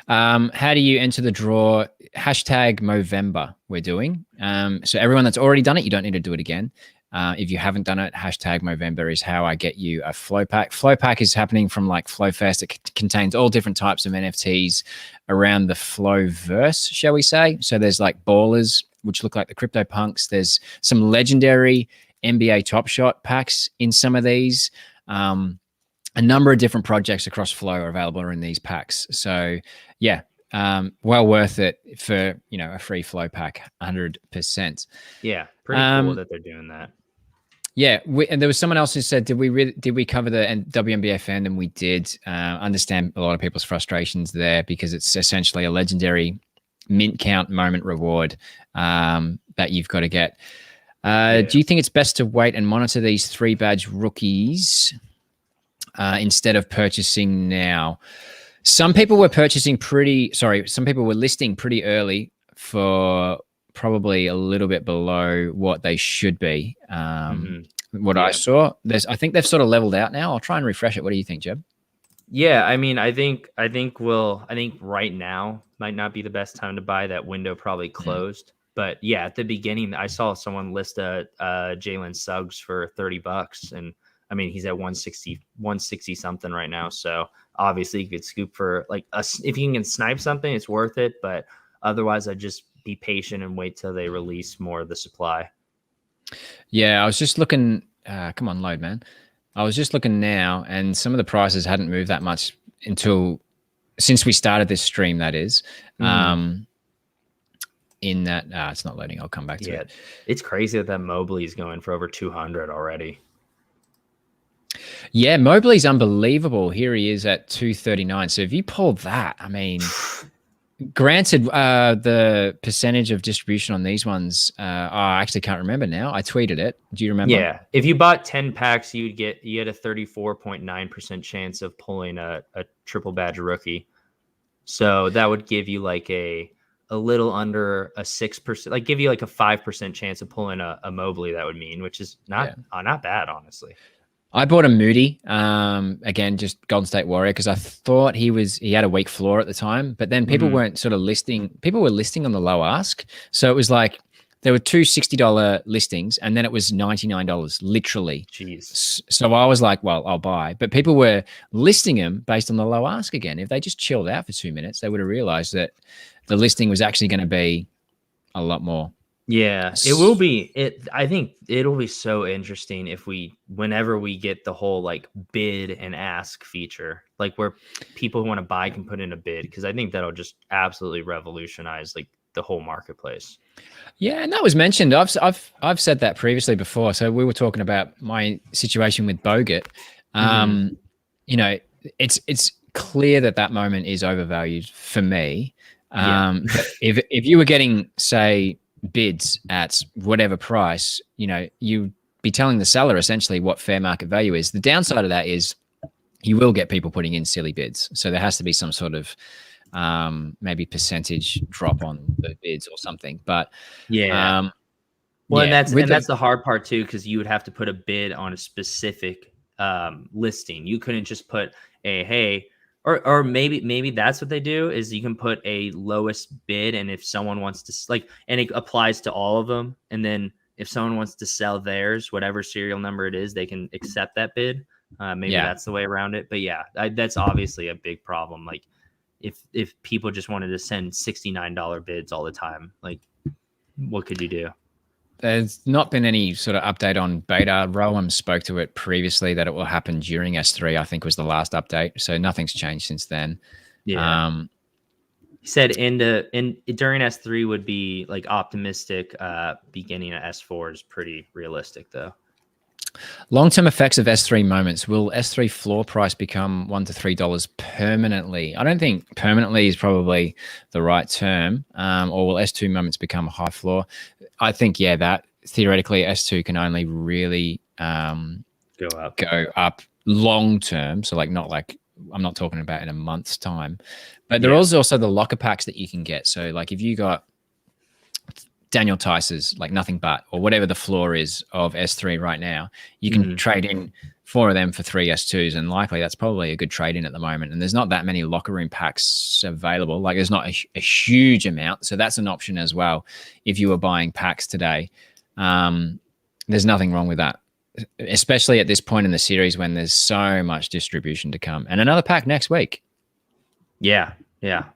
S1: How do you enter the draw? Hashtag Movember we're doing. So everyone that's already done it, you don't need to do it again. If you haven't done it, hashtag Movember is how I get you a flow pack. Flow pack is happening from like Flowfest. It contains all different types of NFTs around the Flowverse, shall we say. So there's like ballers, which look like the CryptoPunks. There's some legendary NBA Top Shot packs in some of these. A number of different projects across Flow are available in these packs. So yeah, well worth it for, a free Flow pack, 100%.
S3: Yeah, pretty cool that they're doing that.
S1: Yeah, and there was someone else who said, did we cover the WNBA fandom? We did. Understand a lot of people's frustrations there because it's essentially a legendary mint count moment reward that you've got to get. Do you think it's best to wait and monitor these 3 badge rookies instead of purchasing now? Some people were listing pretty early for probably a little bit below what they should be. I saw, I think they've sort of leveled out now. I'll try and refresh it. What do you think, Jeb?
S3: Yeah, I mean, I think right now might not be the best time to buy. That window probably closed. But yeah, at the beginning, I saw someone list a Jalen Suggs for $30, and I mean, he's at 160 something right now. So obviously you could scoop for like if you can snipe something, it's worth it. But otherwise, I'd just be patient and wait till they release more of the supply.
S1: Yeah, I was just looking. Come on, load, man. I was just looking now, and some of the prices hadn't moved that much since we started this stream. That is, in that it's not loading. I'll come back to it.
S3: It's crazy that Mobley is going for over 200 already.
S1: Yeah, Mobley's unbelievable. Here he is at 239. So if you pull that, I mean, granted, the percentage of distribution on these ones, I actually can't remember now. I tweeted it. Do you remember?
S3: Yeah. If you bought 10 packs, you had a 34.9% chance of pulling a triple badge rookie. So that would give you like a little under a 6%, like give you like a 5% chance of pulling a Mobley. That would mean, which is not bad, honestly.
S1: I bought a Moody, again, just Golden State Warrior, because I thought he had a weak floor at the time, but then people weren't sort of people were listing on the low ask. So it was like, there were two $60 listings and then it was $99, literally.
S3: Jeez.
S1: So I was like, well, I'll buy, but people were listing them based on the low ask again. If they just chilled out for 2 minutes, they would have realized that the listing was actually going to be a lot more.
S3: Yeah, it will be. I think it'll be so interesting whenever we get the whole like bid and ask feature, like where people who want to buy can put in a bid, because I think that'll just absolutely revolutionize like the whole marketplace.
S1: Yeah, and that was mentioned. I've said that previously before. So we were talking about my situation with Bogut. It's clear that moment is overvalued for me. If you were getting, say, bids at whatever price, you'd be telling the seller essentially what fair market value is. The downside of that is you will get people putting in silly bids. So there has to be some sort of maybe percentage drop on the bids or something. But
S3: and that's the hard part too, because you would have to put a bid on a specific listing. You couldn't just put or maybe that's what they do, is you can put a lowest bid, and if someone wants to and it applies to all of them, and then if someone wants to sell theirs, whatever serial number it is, they can accept that bid. That's the way around it. But that's obviously a big problem. Like if people just wanted to send $69 bids all the time, like what could you do?
S1: There's not been any sort of update on beta. Roam spoke to it previously that it will happen during S3, I think was the last update. So nothing's changed since then.
S3: Yeah. He said during S3 would be like optimistic. Beginning of S4 is pretty realistic though.
S1: Long-term effects of S3 moments. Will S3 floor price become $1 to $3 permanently? I don't think permanently is probably the right term. Or will S2 moments become a high floor? I think, yeah, that theoretically S2 can only really
S3: go
S1: up long-term. So like, not like, I'm not talking about in a month's time, but there is also the locker packs that you can get. So like if you got Daniel Tice's like nothing but, or whatever the floor is of S3 right now, you can trade in 4 of them for 3 S2s, and likely that's probably a good trade in at the moment. And there's not that many locker room packs available. Like there's not a huge amount, so that's an option as well. If you were buying packs today, there's nothing wrong with that, especially at this point in the series when there's so much distribution to come, and another pack next week.
S3: Yeah,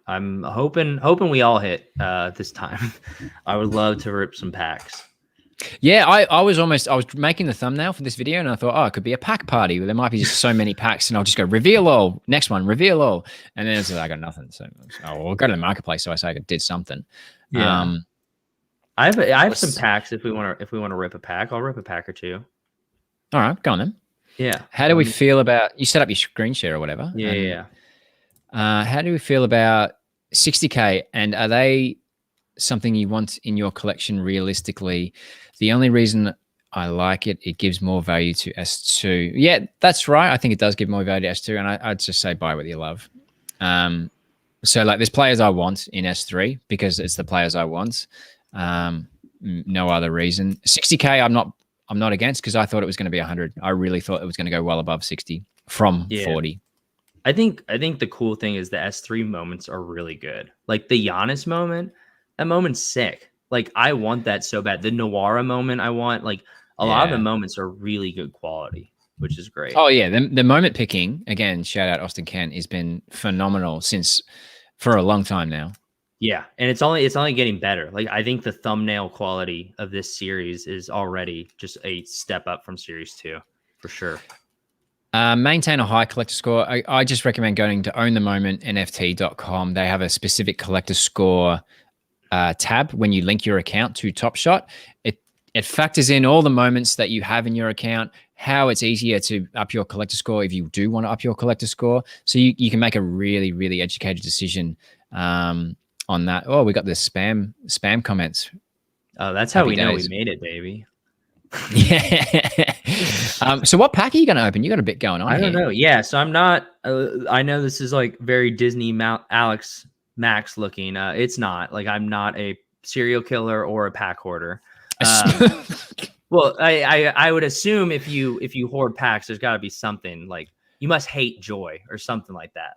S3: I'm hoping we all hit this time. I would love to rip some packs.
S1: Yeah, I was making the thumbnail for this video, and I thought, oh, it could be a pack party. There might be just so many packs, and I'll just go reveal all. Next one, reveal all, and then I got nothing. So we'll go to the marketplace. So I say I did something.
S3: Yeah, I have some packs. If we want to rip a pack, I'll rip a pack or two.
S1: All right, go on then.
S3: Yeah.
S1: How do we feel about you set up your screen share or whatever?
S3: Yeah.
S1: How do we feel about 60K, and are they something you want in your collection realistically? The only reason I like it, it gives more value to S2. Yeah, that's right. I think it does give more value to S2, and I'd just say buy what you love. So like there's players I want in S3 because it's the players I want. No other reason. 60K I'm not against, because I thought it was going to be 100. I really thought it was going to go well above 60 from 40.
S3: I think the cool thing is the S3 moments are really good. Like the Giannis moment, that moment's sick. Like I want that so bad. The Nawara moment I want. Like a lot of the moments are really good quality, which is great.
S1: Oh yeah, the moment picking, again, shout out Austin Kent, has been phenomenal for a long time now.
S3: Yeah, and it's only getting better. Like I think the thumbnail quality of this series is already just a step up from series 2 for sure.
S1: Maintain a high collector score. I just recommend going to ownthemomentnft.com. They have a specific collector score tab when you link your account to Top Shot. It factors in all the moments that you have in your account, how it's easier to up your collector score if you do want to up your collector score. So you can make a really, really educated decision on that. Oh, we got the spam comments.
S3: Oh, that's how we know we made it, baby.
S1: Yeah. So what pack are you going to open? You got a bit going on.
S3: I don't know. Yeah. So I'm not. I know this is like very Disney Alex Max looking. It's not like I'm not a serial killer or a pack hoarder. Well, I would assume if you hoard packs, there's got to be something like you must hate joy or something like that.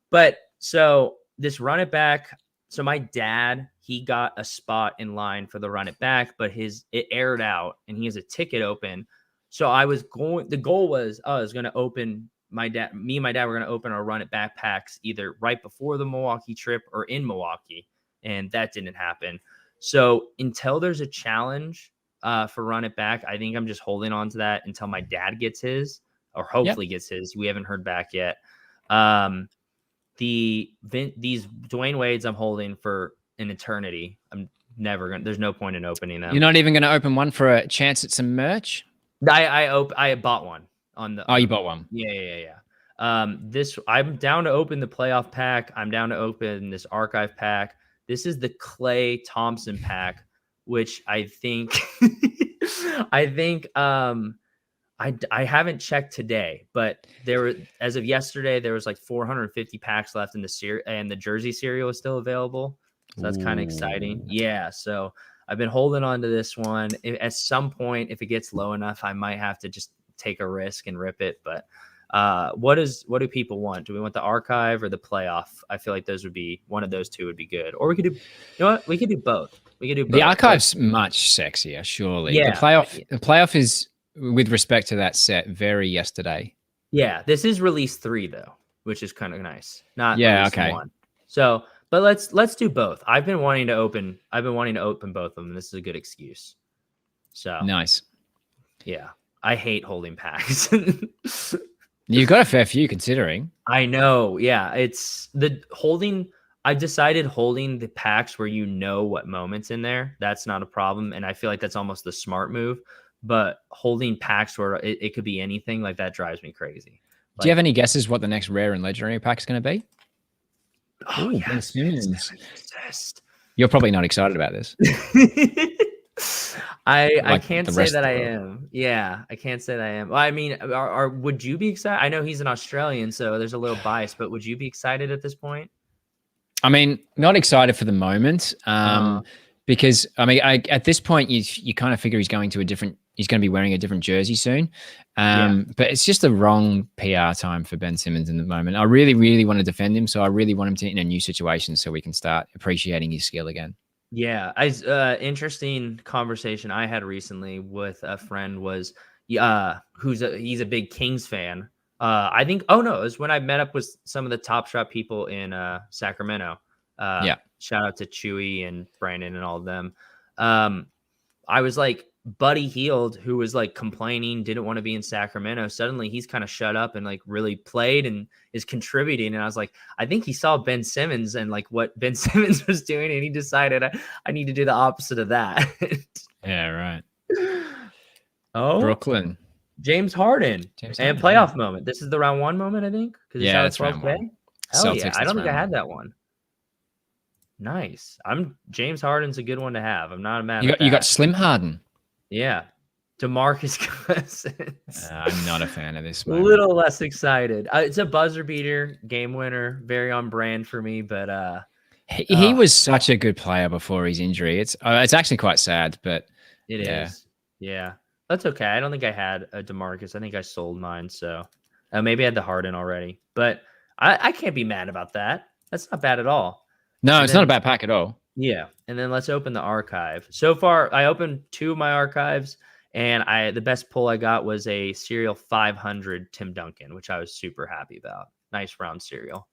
S3: But so this run it back. So my dad, he got a spot in line for the run it back, but it aired out and he has a ticket open. So the goal was, I was going to open me and my dad were going to open our run it back packs either right before the Milwaukee trip or in Milwaukee. And that didn't happen. So until there's a challenge for run it back, I think I'm just holding on to that until my dad gets his, or hopefully gets his. We haven't heard back yet. These Dwayne Wades I'm holding for an eternity. I'm never gonna. There's no point in opening them.
S1: You're not even going to open one for a chance at some merch?
S3: I bought one on the.
S1: Oh, you bought one?
S3: Yeah. I'm down to open the playoff pack. I'm down to open this archive pack. This is the Clay Thompson pack, which I think I haven't checked today, but as of yesterday, there was like 450 packs left in the series, and the jersey serial is still available. So that's kind of exciting. Yeah. So I've been holding on to this one. At some point, if it gets low enough, I might have to just take a risk and rip it. But what do people want? Do we want the archive or the playoff? I feel like one of those two would be good. Or we could do, we could do both. The
S1: archive's much sexier, surely.
S3: Yeah.
S1: The playoff is, with respect to that set, very yesterday.
S3: Yeah, this is release 3 though, which is kind of nice. Not
S1: okay.
S3: 1. So, But let's do both. I've been wanting to open both of them. This is a good excuse. So
S1: Nice.
S3: yeah, I hate holding packs.
S1: You've got a fair few considering.
S3: I know. Yeah, it's the holding. I decided holding the packs where you know what moment's in there. That's not a problem, and I feel like that's almost the smart move. But holding packs where it could be anything, like that drives me crazy.
S1: Do you have any guesses what the next rare and legendary pack is going to be?
S3: Oh,
S1: Ooh,
S3: yes,
S1: Ben Simmons.
S3: exist.
S1: You're probably not excited about this.
S3: I
S1: Like
S3: can't
S1: the
S3: say
S1: rest
S3: that
S1: of
S3: I
S1: the world.
S3: am. Yeah, I can't say that I am. Well, I mean, would you be excited? I know he's an Australian, so there's a little bias, but would you be excited at this point?
S1: I mean, not excited for the moment, because I mean, at this point, you kind of figure he's going to be wearing a different jersey soon. But it's just the wrong PR time for Ben Simmons in the moment. I really, really want to defend him, so I really want him to in a new situation so we can start appreciating his skill again.
S3: Yeah, interesting conversation I had recently with a friend was he's a big Kings fan. I think it was when I met up with some of the Top Shot people in Sacramento. Shout out to Chewy and Brandon and all of them. I was like, Buddy Hield, who was like complaining, didn't want to be in Sacramento. Suddenly he's kind of shut up and like really played and is contributing. And I was like, I think he saw Ben Simmons and like what Ben Simmons was doing. And he decided I need to do the opposite of that.
S1: Yeah, right.
S3: Oh,
S1: Brooklyn.
S3: James Harden and playoff moment. This is the round 1 moment, I think.
S1: Yeah, that's round 1.
S3: Hell yeah. I don't think I had that one. Nice. James Harden's a good one to have. I'm not mad at that.
S1: You got Slim Harden.
S3: Yeah. DeMarcus Cousins.
S1: I'm not a fan of this
S3: A
S1: moment.
S3: little less excited. It's a buzzer beater, game winner, very on brand for me. But
S1: he was such a good player before his injury. It's actually quite sad, but
S3: it is. Yeah, that's okay. I don't think I had a DeMarcus. I think I sold mine, so maybe I had the Harden already. But I can't be mad about that. That's not bad at all.
S1: No, it's not a bad pack at all.
S3: Yeah, and then let's open the archive. So far, I opened 2 of my archives, and the best pull I got was a Serial 500 Tim Duncan, which I was super happy about. Nice round Serial.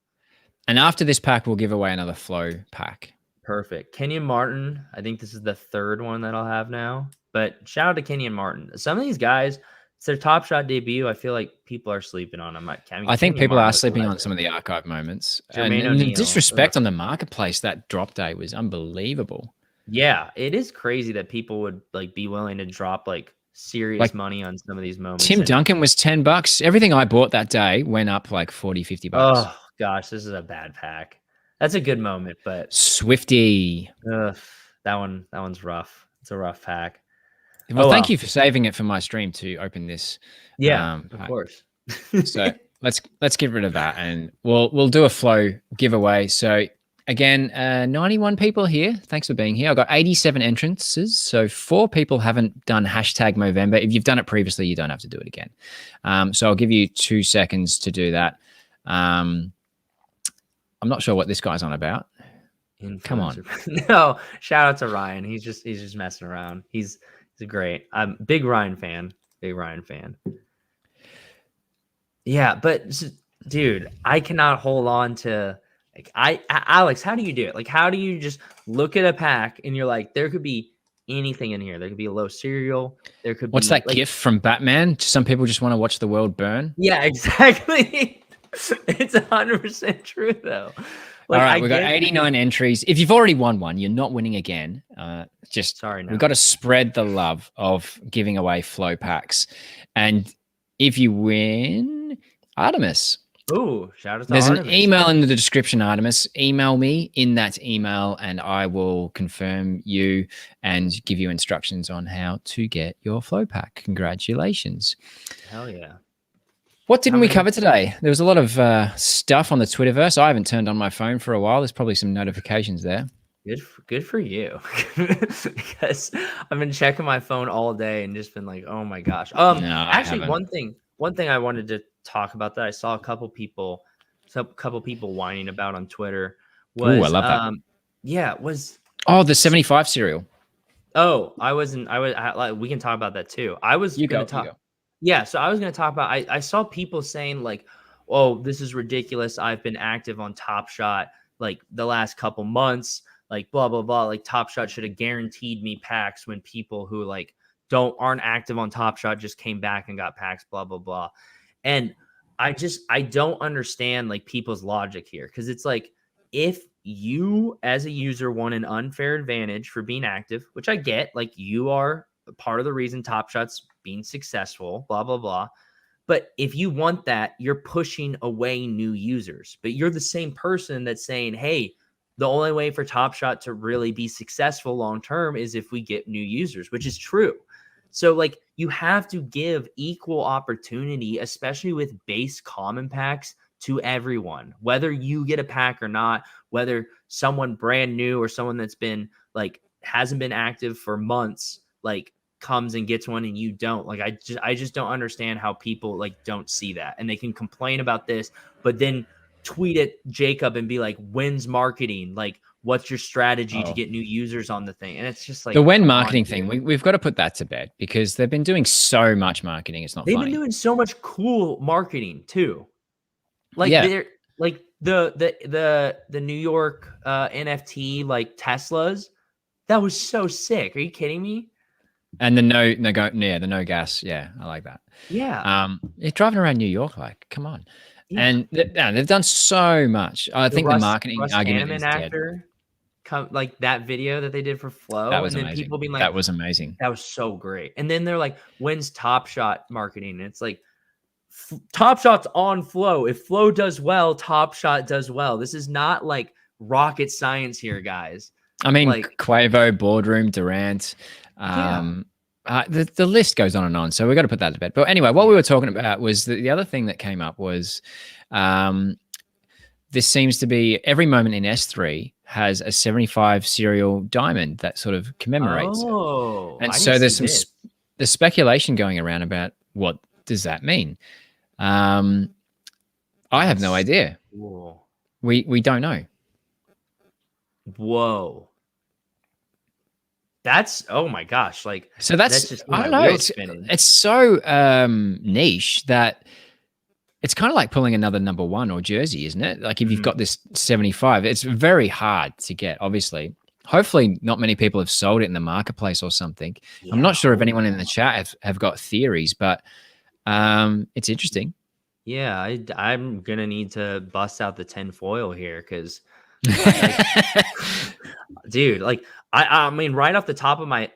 S1: And after this pack, we'll give away another flow pack.
S3: Perfect. Kenyon Martin. I think this is the 3rd one that I'll have now. But shout out to Kenyon Martin. Some of these guys, it's their Top Shot debut. I feel like people are sleeping on them.
S1: I think people are sleeping on some of the archive moments. And the disrespect on the marketplace that drop day was unbelievable.
S3: Yeah, it is crazy that people would like be willing to drop like serious money on some of these moments.
S1: Tim Duncan was $10. Everything I bought that day went up like $40-50.
S3: Oh gosh, this is a bad pack. That's a good moment, but
S1: Swifty.
S3: That one's rough. It's a rough pack.
S1: Well, thank you for saving it for my stream to open this.
S3: Yeah, of course.
S1: So let's get rid of that, and we'll do a flow giveaway. So again, 91 people here. Thanks for being here. I've got 87 entrances, so 4 people haven't done hashtag Movember. If you've done it previously, you don't have to do it again. So I'll give you 2 seconds to do that. I'm not sure what this guy's on about. Come on.
S3: No, shout out to Ryan. He's just messing around. He's great. I'm big Ryan fan. Yeah, but dude, I cannot hold on to like Alex, how do you do it? Like, how do you just look at a pack and you're like, there could be anything in here. There could be a low cereal. There could
S1: What's
S3: be
S1: that gift from Batman? Some people just want to watch the world burn.
S3: Yeah, exactly. It's 100% true though.
S1: Like, all right, we've got 89 entries. If you've already won one, you're not winning again.
S3: Sorry, no.
S1: We've got to spread the love of giving away flow packs. And if you win, Artemis.
S3: Ooh, shout out to
S1: There's
S3: Artemis.
S1: an email in the description, Artemis. Email me in that email and I will confirm you and give you instructions on how to get your flow pack. Congratulations.
S3: Hell yeah.
S1: What didn't we cover today? There was a lot of stuff on the Twitterverse. I haven't turned on my phone for a while. There's probably some notifications there.
S3: Good for you. Because I've been checking my phone all day and just been like, oh my gosh.
S1: No,
S3: actually, one thing I wanted to talk about that I saw a couple people whining about on Twitter was
S1: I love that.
S3: Yeah,
S1: the 75 cereal.
S3: Oh, we can talk about that too. Yeah, so I was going to talk about, I saw people saying like, oh, this is ridiculous. I've been active on Top Shot. like the last couple months, like blah blah blah. Like Top Shot should have guaranteed me packs when people who like aren't active on Top Shot just came back and got packs, blah blah blah. And I don't understand like people's logic here, because it's like, if you as a user want an unfair advantage for being active, which I get, like you are part of the reason Top Shot's being successful, blah blah blah. But if you want that, you're pushing away new users. But you're the same person that's saying, hey, the only way for Top Shot to really be successful long term is if we get new users, which is true. So like, you have to give equal opportunity, especially with base common packs, to everyone, whether you get a pack or not, whether someone brand new or someone that's been like hasn't been active for months, like comes and gets one and you don't. Like, I just don't understand how people like don't see that, and they can complain about this, but then tweet at Jacob and be like, when's marketing? Like, what's your strategy to get new users on the thing? And it's just like,
S1: the when marketing thing, we've got to put that to bed, because they've been doing so much marketing. It's not
S3: they've
S1: funny.
S3: been doing so much cool marketing too. Like they're like the New York NFT like Teslas. That was so sick. Are you kidding me?
S1: And the no gas. Yeah, I like that.
S3: Yeah.
S1: You're driving around New York, like, come on.
S3: Yeah.
S1: And they've done so much. I think the marketing argument is dead.
S3: Like that video that they did for Flow,
S1: That was
S3: and then
S1: amazing.
S3: people being like,
S1: that was amazing.
S3: That was so great. And then they're like, when's Top Shot marketing? And it's like, Top Shot's on Flow. If Flow does well, Top Shot does well. This is not like rocket science here, guys.
S1: I mean,
S3: like
S1: Quavo, Boardroom, Durant. The list goes on and on. So we've got to put that to bed. But anyway, what we were talking about was the other thing that came up was this seems to be every moment in S3 has a 75 serial diamond that sort of commemorates it. And so there's there's speculation going around about what does that mean. I have no idea.
S3: Whoa.
S1: We don't know.
S3: Whoa. That's, oh my gosh. Like,
S1: so that's
S3: just,
S1: I don't know. It's so niche that it's kind of like pulling another number one or jersey, isn't it? Like if you've got this 75, it's very hard to get, obviously. Hopefully not many people have sold it in the marketplace or something. Yeah, I'm not sure if anyone in the chat have got theories, but it's interesting.
S3: Yeah, I'm going to need to bust out the 10 foil here because, dude, like, I mean, right off the top of my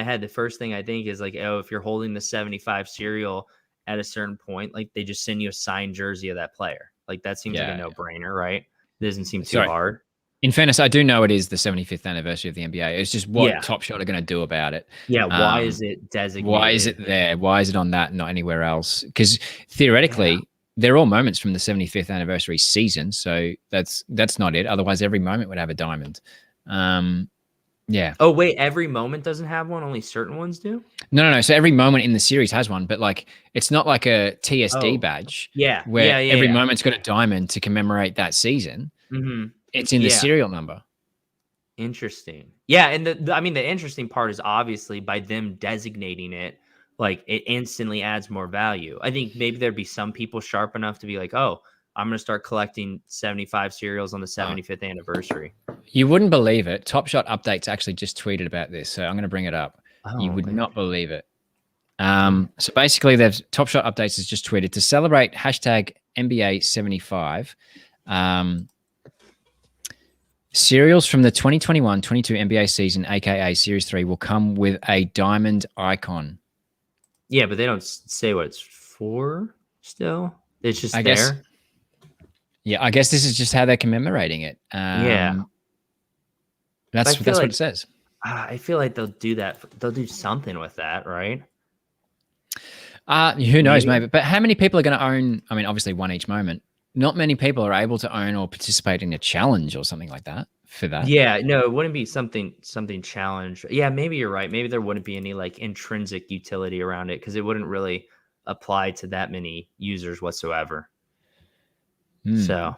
S3: head, the first thing I think is like, oh, if you're holding the 75 serial at a certain point, like they just send you a signed jersey of that player. Like that seems like a no-brainer, right? It doesn't seem too hard. In
S1: fairness, I do know it is the 75th anniversary of the NBA. It's just what Top Shot are going to do about it.
S3: Yeah, why is it designated?
S1: Why is it there? Why is it on that and not anywhere else? Because theoretically, they're all moments from the 75th anniversary season. So that's not it. Otherwise, every moment would have a diamond. Yeah.
S3: Oh, wait, every moment doesn't have one? Only certain ones do?
S1: No. So every moment in the series has one, but like it's not like a TSD badge.
S3: Yeah.
S1: Where every moment's got a diamond to commemorate that season.
S3: Mm-hmm.
S1: It's in the serial number.
S3: Interesting. Yeah, and the interesting part is obviously by them designating it, like it instantly adds more value. I think maybe there'd be some people sharp enough to be like, oh, I'm going to start collecting 75 serials on the 75th anniversary.
S1: You wouldn't believe it. Top Shot Updates actually just tweeted about this, so I'm going to bring it up. You would not believe it. So basically, Top Shot Updates has just tweeted to celebrate hashtag NBA 75. Serials from the 2021-22 NBA season, aka Series 3, will come with a diamond icon.
S3: Yeah, but they don't say what it's for still. It's just there.
S1: Yeah, I guess this is just how they're commemorating it. That's what it says.
S3: I feel like they'll do that. They'll do something with that, right?
S1: Who knows, maybe. But how many people are going to own? I mean, obviously one each moment. Not many people are able to own or participate in a challenge or something like that for that.
S3: Yeah, no, it wouldn't be something challenge. Yeah, maybe you're right. Maybe there wouldn't be any like intrinsic utility around it because it wouldn't really apply to that many users whatsoever. So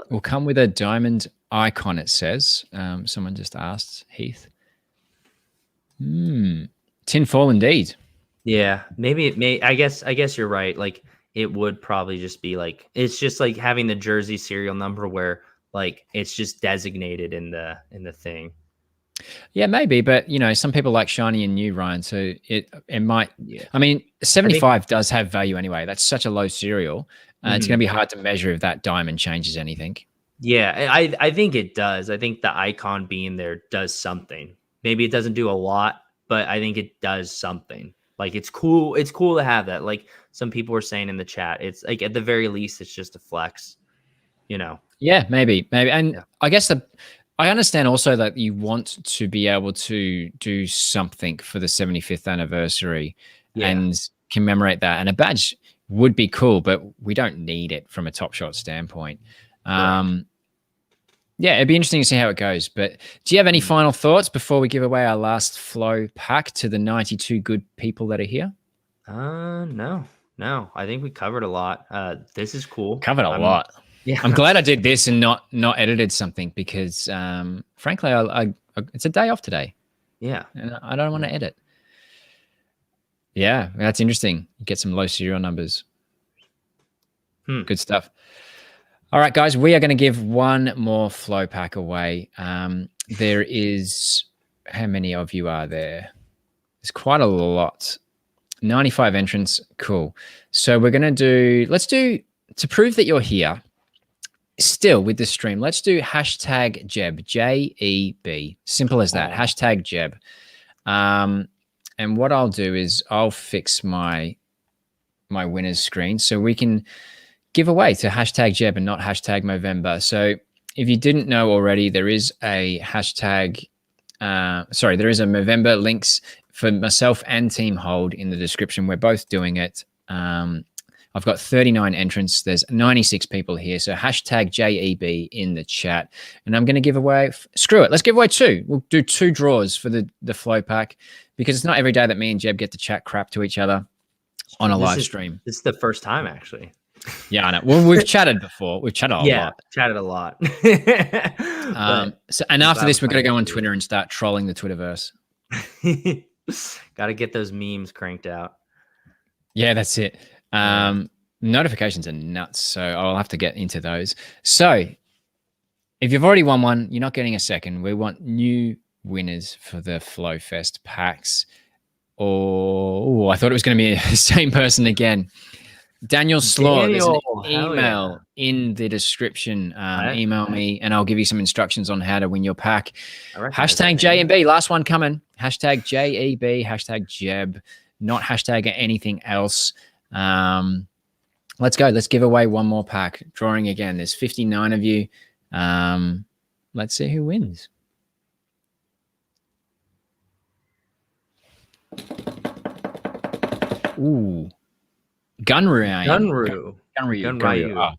S1: will come with a diamond icon, it says. Someone just asked, Heath. Tinfoil indeed.
S3: Yeah, maybe it may. I guess you're right. Like it would probably just be like, it's just like having the jersey serial number where like it's just designated in the thing.
S1: Yeah, maybe, but some people like shiny and new, Ryan. So it might.
S3: Yeah.
S1: I mean, 75 does have value anyway. That's such a low serial. It's going to be hard to measure if that diamond changes anything.
S3: Yeah, I think it does. I think the icon being there does something. Maybe it doesn't do a lot, but I think it does something. Like it's cool. It's cool to have that. Like some people were saying in the chat, it's like at the very least, it's just a flex.
S1: Yeah, maybe, and
S3: Yeah.
S1: I guess I understand also that you want to be able to do something for the 75th anniversary and commemorate that, and a badge would be cool, but we don't need it from a Top Shot standpoint. Yeah, it'd be interesting to see how it goes. But do you have any final thoughts before we give away our last flow pack to the 92 good people that are here?
S3: No. I think we covered a lot. This is cool.
S1: Covered a lot.
S3: Yeah,
S1: I'm glad I did this and not edited something because, frankly, it's a day off today.
S3: Yeah,
S1: and I don't want to edit. Yeah, that's interesting. You get some low serial numbers. Good stuff. All right, guys, we are going to give one more flow pack away. There is, how many of you are there? There's quite a lot. 95 entrants. Cool. So we're going to let's do, to prove that you're here, still with the stream, let's do hashtag Jeb, Jeb. Simple as that. Hashtag Jeb. And what I'll do is I'll fix my winner's screen so we can give away to hashtag Jeb and not hashtag Movember. So if you didn't know already, there is a hashtag, there is a Movember links for myself and Team Hold in the description. We're both doing it. I've got 39 entrants. There's 96 people here. So hashtag JEB in the chat. And I'm going to give away, screw it, let's give away 2. We'll do 2 draws for the flow pack because it's not every day that me and Jeb get to chat crap to each other on a live stream.
S3: This is the first time, actually.
S1: Yeah, I know. Well, we've chatted before. We've chatted a lot.
S3: Chatted a lot.
S1: And after this, we're going to go on Twitter and start trolling the Twitterverse.
S3: Got to get those memes cranked out.
S1: Yeah, that's it. Notifications are nuts, so I'll have to get into those. So if you've already won one, you're not getting a second. We want new winners for the Flow Fest packs. I thought it was going to be the same person again. Daniel Slaw, there's an email in the description. Email me and I'll give you some instructions on how to win your pack. Hashtag JB, last one coming. Hashtag JEB, hashtag Jeb, not hashtag anything else. Let's go. Let's give away one more pack. Drawing again. There's 59 of you. Let's see who wins. Ooh. Gunryu. Oh.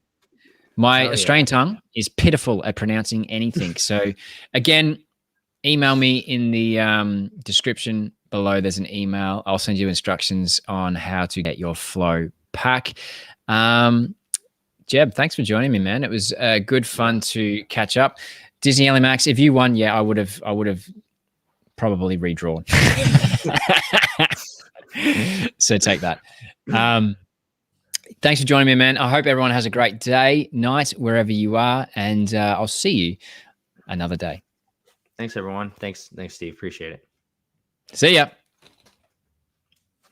S1: My Australian tongue is pitiful at pronouncing anything. So again, email me in the description below. There's an email. I'll send you instructions on how to get your flow pack. Jeb, thanks for joining me, man. It was good fun to catch up. Disney Alley Max, if you won, I would have probably redrawn. So take that. Thanks for joining me, man. I hope everyone has a great day, night, wherever you are, and I'll see you another day.
S3: Thanks, everyone. Thanks, Steve. Appreciate it.
S1: See ya.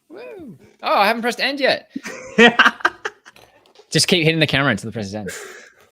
S1: Woo. Oh, I haven't pressed end yet. Just keep hitting the camera until the press is end.